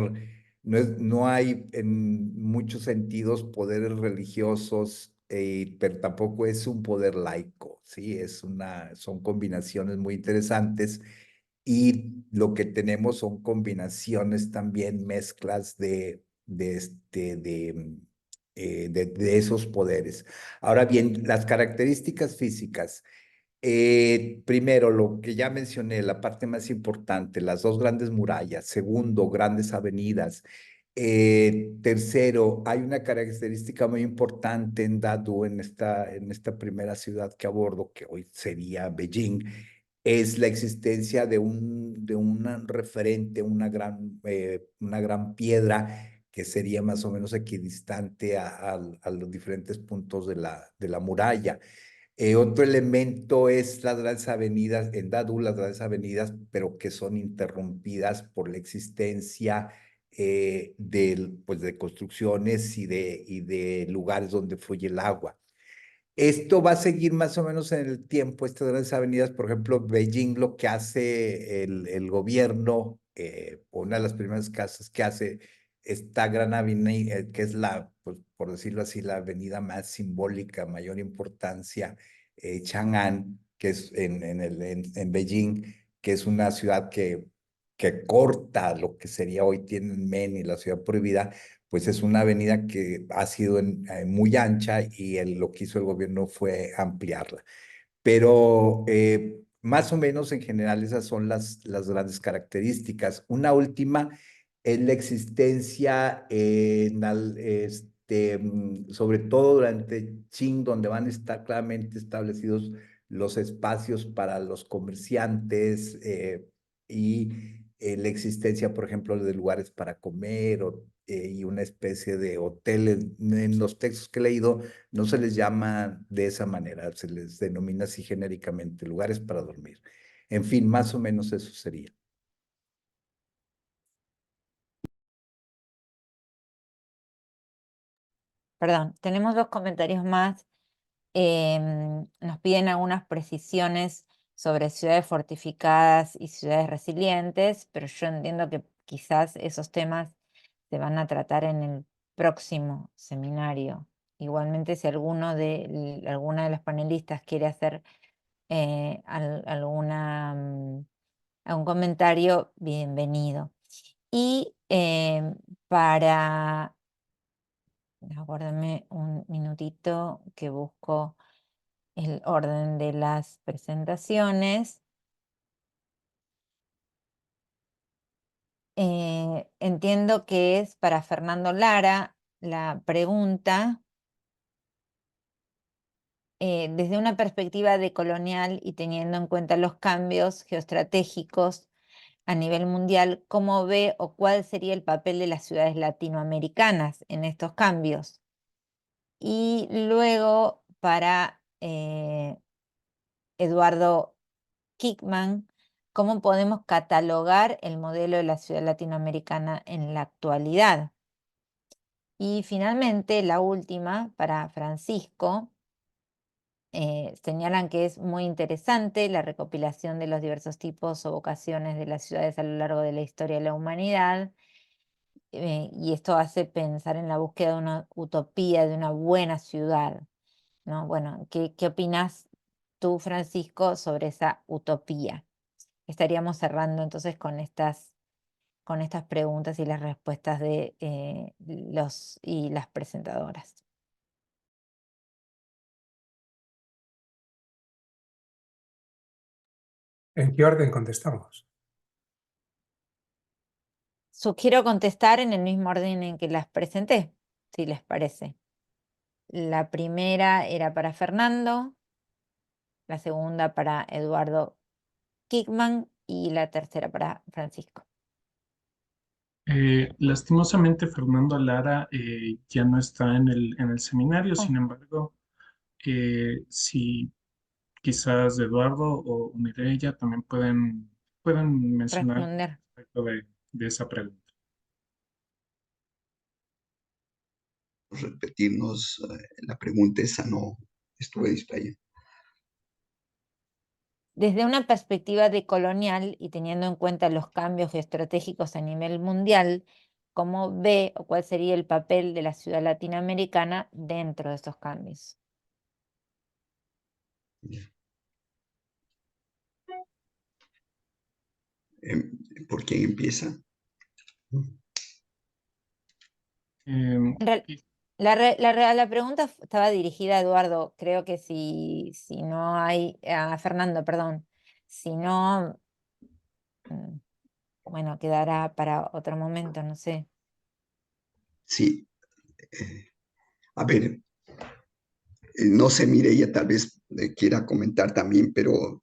no hay en muchos sentidos poderes religiosos, pero tampoco es un poder laico, ¿sí? Son combinaciones muy interesantes y lo que tenemos son combinaciones también, mezclas de esos poderes. Ahora bien, las características físicas. Primero, lo que ya mencioné, la parte más importante, las dos grandes murallas. Segundo, grandes avenidas. Tercero, hay una característica muy importante en Dadu, en esta primera ciudad que abordo, que hoy sería Beijing, es la existencia de un referente, una gran piedra que sería más o menos equidistante a los diferentes puntos de la muralla. Otro elemento es las grandes avenidas, en Dadu, las grandes avenidas, pero que son interrumpidas por la existencia pues de construcciones y de lugares donde fluye el agua. Esto va a seguir más o menos en el tiempo, estas grandes avenidas, por ejemplo, Beijing, lo que hace el gobierno, una de las primeras casas que hace esta gran avenida, que es pues, por decirlo así, la avenida más simbólica, mayor importancia, Chang'an, que es en Beijing, que es una ciudad que corta lo que sería hoy Tiananmen y la ciudad prohibida, pues es una avenida que ha sido muy ancha y lo que hizo el gobierno fue ampliarla. Pero más o menos en general esas son las grandes características. Una última es la existencia, sobre todo durante Qing, donde van a estar claramente establecidos los espacios para los comerciantes y la existencia, por ejemplo, de lugares para comer y una especie de hoteles. En los textos que he leído no se les llama de esa manera, se les denomina así genéricamente, lugares para dormir. En fin, más o menos eso sería. Perdón, tenemos dos comentarios más. Nos piden algunas precisiones sobre ciudades fortificadas y ciudades resilientes, pero yo entiendo que quizás esos temas se van a tratar en el próximo seminario. Igualmente, si alguna de los panelistas quiere hacer algún comentario, bienvenido. Y aguárdame un minutito que busco el orden de las presentaciones. Entiendo que es para Fernando Lara la pregunta. Desde una perspectiva decolonial y teniendo en cuenta los cambios geoestratégicos a nivel mundial, ¿cómo ve o cuál sería el papel de las ciudades latinoamericanas en estos cambios? Y luego para Eduardo Kickman, ¿cómo podemos catalogar el modelo de la ciudad latinoamericana en la actualidad? Y finalmente, la última, para Francisco, señalan que es muy interesante la recopilación de los diversos tipos o vocaciones de las ciudades a lo largo de la historia de la humanidad, y esto hace pensar en la búsqueda de una utopía, de una buena ciudad, ¿no? Bueno, ¿qué opinas tú, Francisco, sobre esa utopía? Estaríamos cerrando entonces con estas preguntas y las respuestas de los y las presentadoras. ¿En qué orden contestamos? Sugiero contestar en el mismo orden en que las presenté, si les parece. La primera era para Fernando, la segunda para Eduardo Kickman y la tercera para Francisco. Lastimosamente, Fernando Lara ya no está en el seminario. Oh. Sin embargo, si quizás Eduardo o Mireya también pueden mencionar Responder. respecto de esa pregunta. Repetirnos la pregunta esa, no estuve distraído. Desde una perspectiva decolonial y teniendo en cuenta los cambios geoestratégicos a nivel mundial, ¿cómo ve o cuál sería el papel de la ciudad latinoamericana dentro de esos cambios? ¿Por quién empieza? Em, En real- y- La pregunta estaba dirigida a Eduardo. Creo que si no hay, a Fernando, perdón. Si no, bueno, quedará para otro momento, no sé. Sí. A ver, no sé, Mireya tal vez quiera comentar también, pero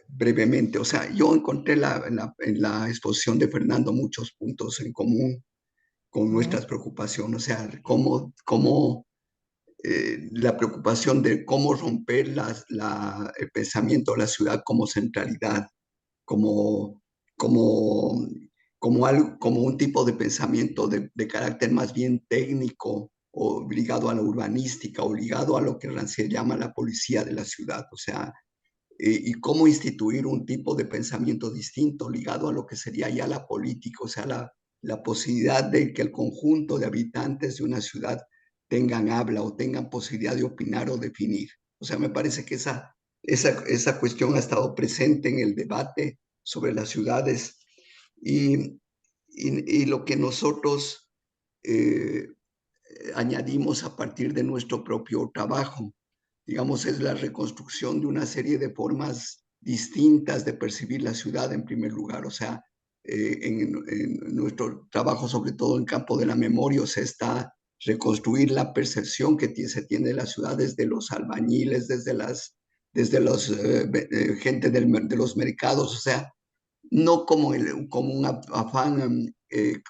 brevemente. O sea, yo encontré en la exposición de Fernando muchos puntos en común con nuestras preocupaciones. O sea, cómo la preocupación de cómo romper el pensamiento de la ciudad como centralidad, como, como, como un tipo de pensamiento de carácter más bien técnico o ligado a la urbanística o ligado a lo que Rancière llama la policía de la ciudad. O sea, y cómo instituir un tipo de pensamiento distinto ligado a lo que sería ya la política, o sea, la posibilidad de que el conjunto de habitantes de una ciudad tengan habla o tengan posibilidad de opinar o definir. O sea, me parece que esa cuestión ha estado presente en el debate sobre las ciudades y lo que nosotros eh, añadimos a partir de nuestro propio trabajo. Digamos, es la reconstrucción de una serie de formas distintas de percibir la ciudad en primer lugar. O sea, en nuestro trabajo, sobre todo en campo de la memoria, se está reconstruir la percepción que se tiene de la ciudad desde los albañiles, desde los gente de los mercados, o sea, no como, como un afán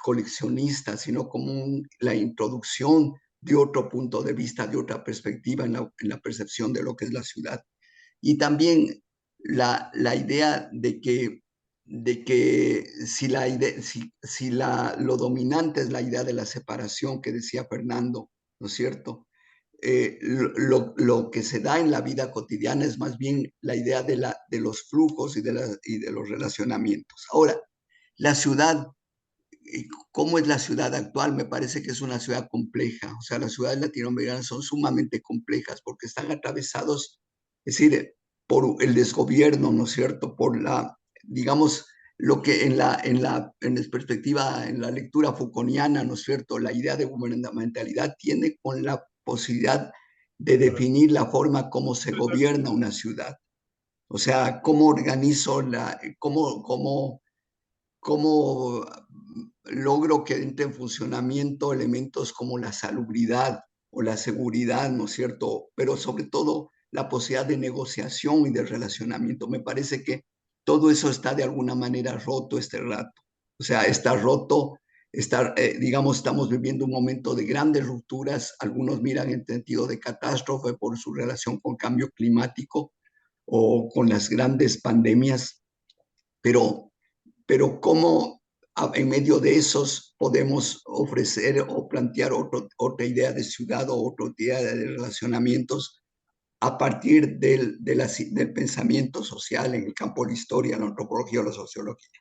coleccionista, sino como la introducción de otro punto de vista, de otra perspectiva en la percepción de lo que es la ciudad. Y también la idea de que si lo dominante es la idea de la separación que decía Fernando, ¿no es cierto? lo que se da en la vida cotidiana es más bien la idea de los flujos y de los relacionamientos. Ahora, la ciudad, ¿cómo es la ciudad actual? Me parece que es una ciudad compleja. O sea, las ciudades latinoamericanas son sumamente complejas porque están atravesados, es decir, por el desgobierno, ¿no es cierto? Por digamos, lo que en la perspectiva, en la lectura Foucaultiana, ¿no es cierto? La idea de gubernamentalidad tiene con la posibilidad de definir la forma como se gobierna una ciudad. O sea, cómo organizo cómo logro que entre en funcionamiento elementos como la salubridad o la seguridad, ¿no es cierto? Pero sobre todo la posibilidad de negociación y de relacionamiento. Me parece que todo eso está de alguna manera roto este rato. O sea, está roto, digamos, estamos viviendo un momento de grandes rupturas. Algunos miran en sentido de catástrofe por su relación con cambio climático o con las grandes pandemias, pero cómo en medio de esos podemos ofrecer o plantear otra idea de ciudad o otra idea de relacionamientos a partir del pensamiento social en el campo de la historia, la antropología o la sociología.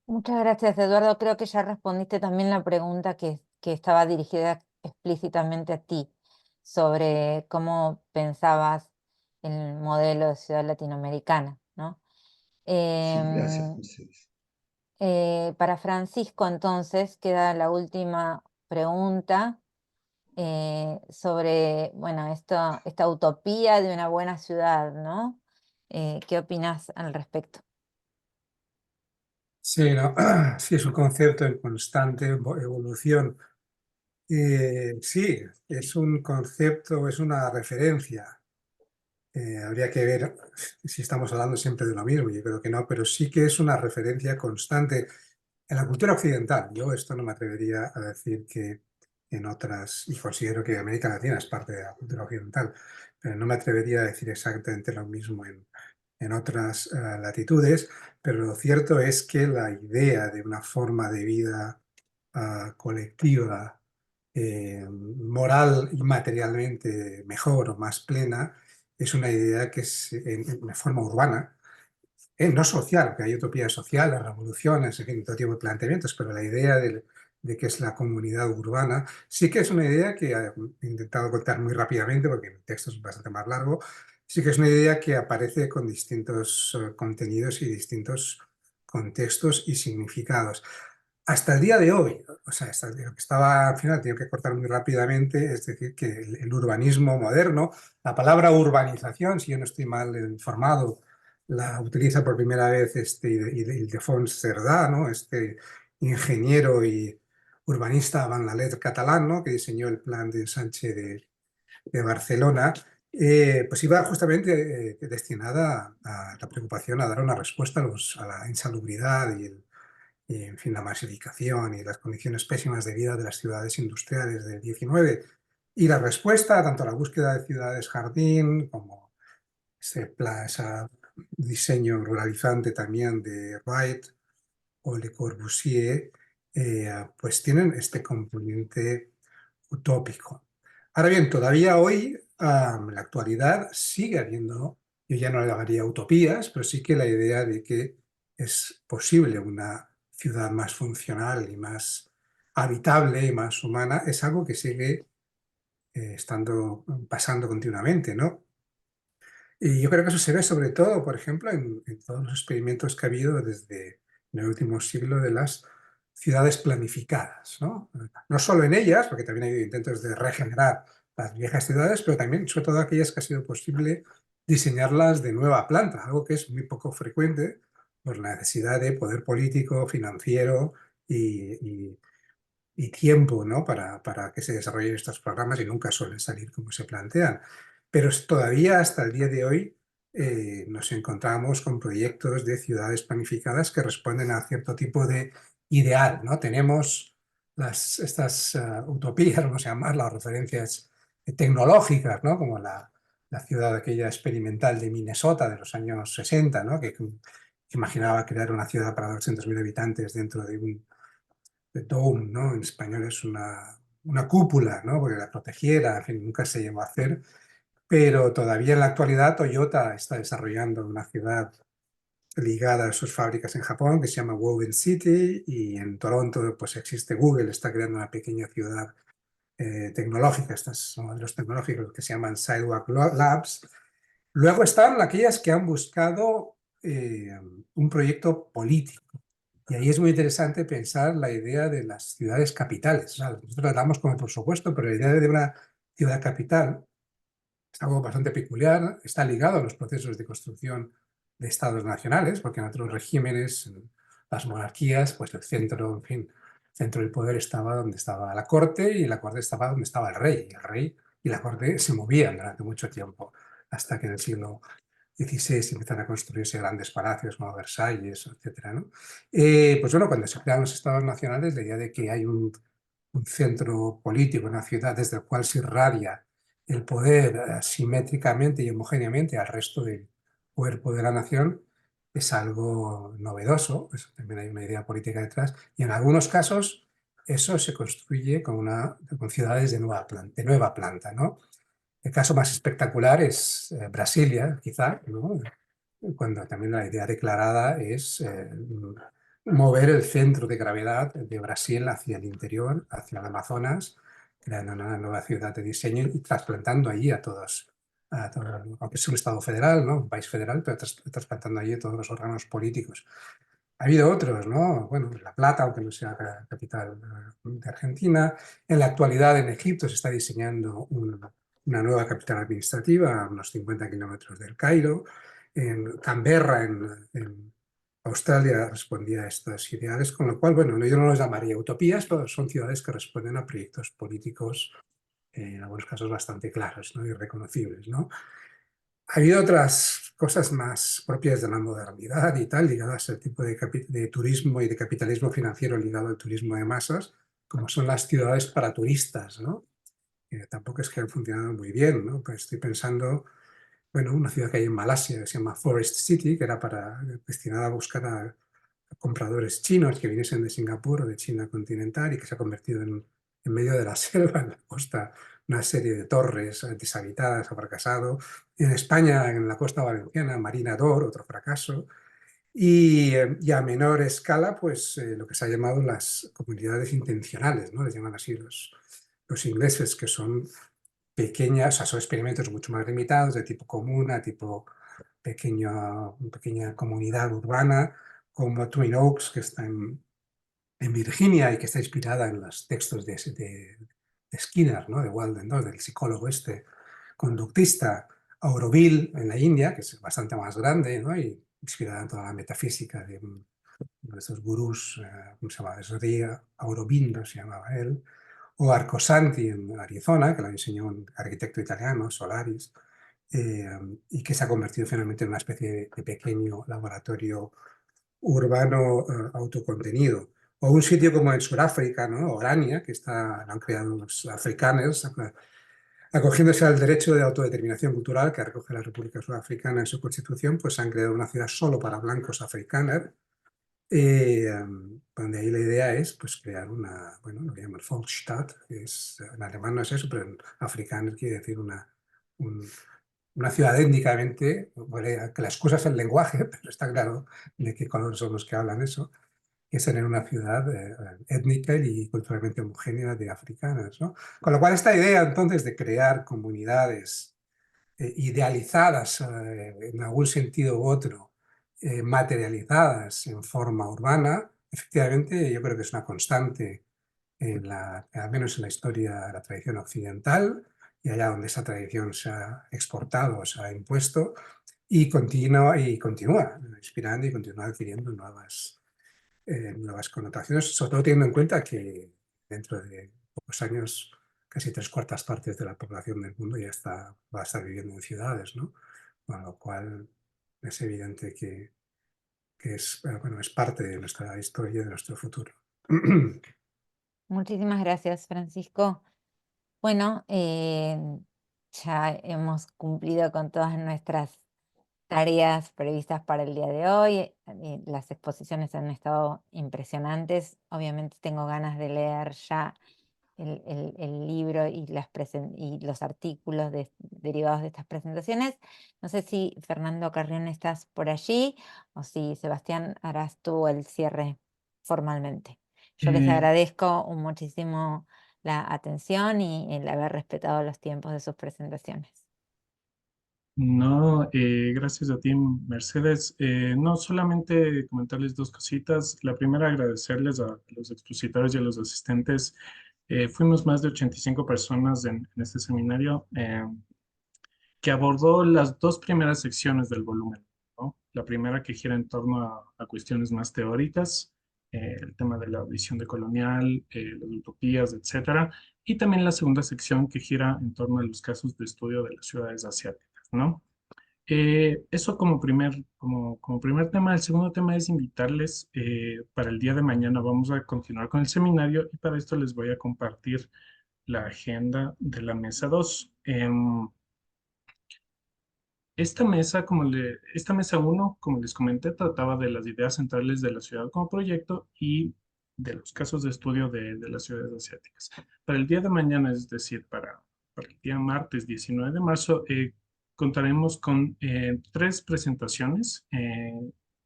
Muchas gracias, Eduardo. Creo que ya respondiste también la pregunta que estaba dirigida explícitamente a ti sobre cómo pensabas el modelo de ciudad latinoamericana, ¿no? Sí, gracias, Em, Mercedes. Para Francisco, entonces, queda la última pregunta sobre, bueno, esta utopía de una buena ciudad, ¿no? ¿Qué opinas al respecto? Sí, ¿no? Sí, es un concepto en constante evolución. Sí, es un concepto, es una referencia. Habría que ver si estamos hablando siempre de lo mismo, yo creo que no, pero sí que es una referencia constante en la cultura occidental. Yo esto no me atrevería a decir que en otras, y considero que América Latina es parte de la cultura occidental, pero no me atrevería a decir exactamente lo mismo en otras latitudes, pero lo cierto es que la idea de una forma de vida colectiva, moral y materialmente mejor o más plena, es una idea que es en una forma urbana, no social, que hay utopías sociales, revoluciones, en fin, todo tipo de planteamientos, pero la idea de que es la comunidad urbana, sí que es una idea que he intentado contar muy rápidamente, porque el texto es bastante más largo, sí que es una idea que aparece con distintos contenidos y distintos contextos y significados. Hasta el día de hoy, o sea, hasta lo que estaba al final, tengo que cortar muy rápidamente, es decir, que el urbanismo moderno, la palabra urbanización, si yo no estoy mal informado, la utiliza por primera vez Ildefons Cerdà, ¿no? Este ingeniero y urbanista avant la lettre catalán, ¿no? Que diseñó el plan de ensanche de Barcelona, pues iba justamente destinada a la preocupación a dar una respuesta a la insalubridad y, en fin, la masificación y las condiciones pésimas de vida de las ciudades industriales del 19. Y la respuesta, tanto a la búsqueda de ciudades jardín como ese diseño ruralizante también de Wright o Le Corbusier, pues tienen este componente utópico. Ahora bien, todavía hoy, en la actualidad, sigue habiendo, yo ya no le llamaría utopías, pero sí que la idea de que es posible una ciudad más funcional y más habitable y más humana, es algo que sigue pasando continuamente, ¿no? Y yo creo que eso se ve sobre todo, por ejemplo, en todos los experimentos que ha habido desde en el último siglo de las ciudades planificadas, ¿no? No solo en ellas, porque también ha habido intentos de regenerar las viejas ciudades, pero también, sobre todo, aquellas que ha sido posible diseñarlas de nueva planta, algo que es muy poco frecuente por la necesidad de poder político, financiero y tiempo, ¿no? para que se desarrollen estos programas y nunca suelen salir como se plantean. Pero todavía hasta el día de hoy nos encontramos con proyectos de ciudades planificadas que responden a cierto tipo de ideal, ¿no? Tenemos estas utopías, vamos a llamar, las referencias tecnológicas, ¿no? Como la ciudad aquella experimental de Minnesota de los años 60, ¿no? Que imaginaba crear una ciudad para 200.000 habitantes dentro de un dome, ¿no? En español es una una cúpula, ¿no? Porque la protegiera, en fin, nunca se llegó a hacer, pero todavía en la actualidad Toyota está desarrollando una ciudad ligada a sus fábricas en Japón que se llama Woven City, y en Toronto pues existe Google, está creando una pequeña ciudad tecnológica, estos son modelos tecnológicos que se llaman Sidewalk Labs. Luego están aquellas que han buscado un proyecto político. Y ahí es muy interesante pensar la idea de las ciudades capitales. O sea, nosotros la damos como por supuesto, pero la idea de una ciudad capital es algo bastante peculiar, está ligado a los procesos de construcción de estados nacionales, porque en otros regímenes, en las monarquías, pues el centro, en fin, el centro del poder estaba donde estaba la corte y la corte estaba donde estaba el rey. El rey y la corte se movían durante mucho tiempo, hasta que en el siglo XVI empiezan a construirse grandes palacios como Versalles, etc., ¿no? Pues bueno, cuando se crean los estados nacionales, la idea de que hay un centro político, una ciudad desde el cual se irradia el poder simétricamente y homogéneamente al resto del cuerpo de la nación, es algo novedoso. Eso también hay una idea política detrás, y en algunos casos eso se construye con ciudades de nueva planta, ¿no? El caso más espectacular es Brasilia, quizá, ¿no? Cuando también la idea declarada es mover el centro de gravedad de Brasil hacia el interior, hacia el Amazonas, creando una nueva ciudad de diseño y trasplantando allí aunque es un estado federal, ¿no? Un país federal, pero trasplantando allí a todos los órganos políticos. Ha habido otros, ¿no? Bueno, La Plata, aunque no sea la capital de Argentina. En la actualidad en Egipto se está diseñando una nueva capital administrativa a unos 50 kilómetros del Cairo. En Canberra, en Australia, respondía a estos ideales, con lo cual, bueno, yo no los llamaría utopías, pero son ciudades que responden a proyectos políticos, en algunos casos bastante claros, ¿no? Y reconocibles, ¿no? Ha habido otras cosas más propias de la modernidad y tal, ligadas al tipo de turismo y de capitalismo financiero ligado al turismo de masas, como son las ciudades para turistas, ¿no? Tampoco es que han funcionado muy bien, ¿no? Pues estoy pensando, bueno, una ciudad que hay en Malasia que se llama Forest City, que era destinada a buscar a compradores chinos que viniesen de Singapur o de China continental, y que se ha convertido en medio de la selva, en la costa, una serie de torres deshabitadas, ha fracasado. En España, en la costa valenciana, Marina d'Or, otro fracaso. Y a menor escala, pues lo que se ha llamado las comunidades intencionales, ¿no? Les llaman así los ingleses, que son pequeñas, o sea, son experimentos mucho más limitados, de tipo comuna, tipo pequeña comunidad urbana, como Twin Oaks, que está en Virginia y que está inspirada en los textos de Skinner, ¿no? De Walden, ¿no? Del psicólogo este conductista. Auroville, en la India, que es bastante más grande, ¿no? Y inspirada en toda la metafísica de uno de esos gurús, ¿cómo se llama? Sri Aurobindo se llamaba él. O Arcosanti en Arizona, que lo diseñó un arquitecto italiano, Solaris, y que se ha convertido finalmente en una especie de pequeño laboratorio urbano autocontenido. O un sitio como en Sudáfrica, ¿no? Orania, que lo han creado los afrikaners, acogiéndose al derecho de autodeterminación cultural que recoge la República Sudafricana en su constitución, pues han creado una ciudad solo para blancos afrikaner, donde ahí la idea es pues, crear bueno, lo que llaman Volksstadt, que en alemán no es eso, pero en afrikaner quiere decir una ciudad étnicamente, bueno, que la excusa es el lenguaje, pero está claro de qué color son los que hablan eso, que es tener una ciudad étnica y culturalmente homogénea de africanas, ¿no? Con lo cual esta idea entonces de crear comunidades idealizadas en algún sentido u otro, materializadas en forma urbana, efectivamente yo creo que es una constante al menos en la historia de la tradición occidental, y allá donde esa tradición se ha exportado, se ha impuesto, y continúa inspirando y continúa adquiriendo nuevas connotaciones, sobre todo teniendo en cuenta que dentro de pocos años casi 3/4 partes de la población del mundo va a estar viviendo en ciudades, ¿no? Con lo cual es evidente que es parte de nuestra historia y de nuestro futuro. Muchísimas gracias, Francisco. Bueno, ya hemos cumplido con todas nuestras tareas previstas para el día de hoy. Las exposiciones han estado impresionantes. Obviamente tengo ganas de leer ya el libro y, y los artículos derivados de estas presentaciones. No sé si Fernando Carrión estás por allí o si Sebastián harás tú el cierre formalmente. Yo les Eh, agradezco muchísimo la atención y el haber respetado los tiempos de sus presentaciones. No, gracias a ti, Mercedes. No, solamente comentarles dos cositas. La primera, agradecerles a los expositores y a los asistentes. Fuimos más de 85 personas en este seminario que abordó las dos primeras secciones del volumen, ¿no? La primera que gira en torno a cuestiones más teóricas, el tema de la visión decolonial, las utopías, etcétera. Y también la segunda sección que gira en torno a los casos de estudio de las ciudades asiáticas, ¿no? Eso como primer tema. El segundo tema es invitarles para el día de mañana. Vamos a continuar con el seminario y para esto les voy a compartir la agenda de la mesa 2. Esta mesa 1, como les comenté, trataba de las ideas centrales de la ciudad como proyecto y de los casos de estudio de las ciudades asiáticas. Para el día de mañana, es decir, para el día martes 19 de marzo, contaremos con 3 presentaciones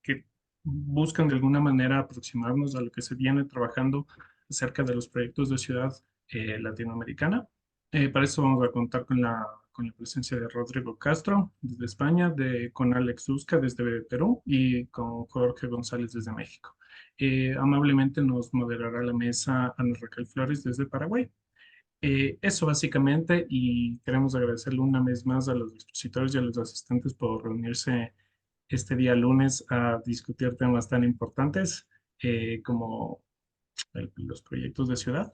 que buscan de alguna manera aproximarnos a lo que se viene trabajando acerca de los proyectos de ciudad latinoamericana. Para eso vamos a contar con la presencia de Rodrigo Castro desde España, con Alex Uzca desde Perú y con Jorge González desde México. Amablemente nos moderará la mesa Ana Raquel Flores desde Paraguay. Eso básicamente, y queremos agradecerle una vez más a los expositores y a los asistentes por reunirse este día lunes a discutir temas tan importantes como los proyectos de ciudad.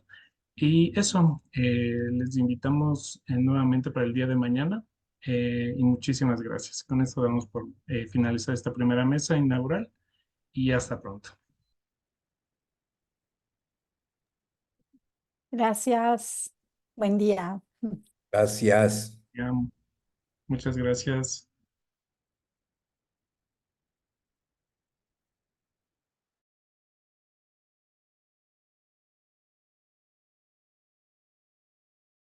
Y eso, les invitamos nuevamente para el día de mañana y muchísimas gracias. Con esto damos por finalizar esta primera mesa inaugural y hasta pronto. Gracias. Buen día. Gracias. Ya, muchas gracias.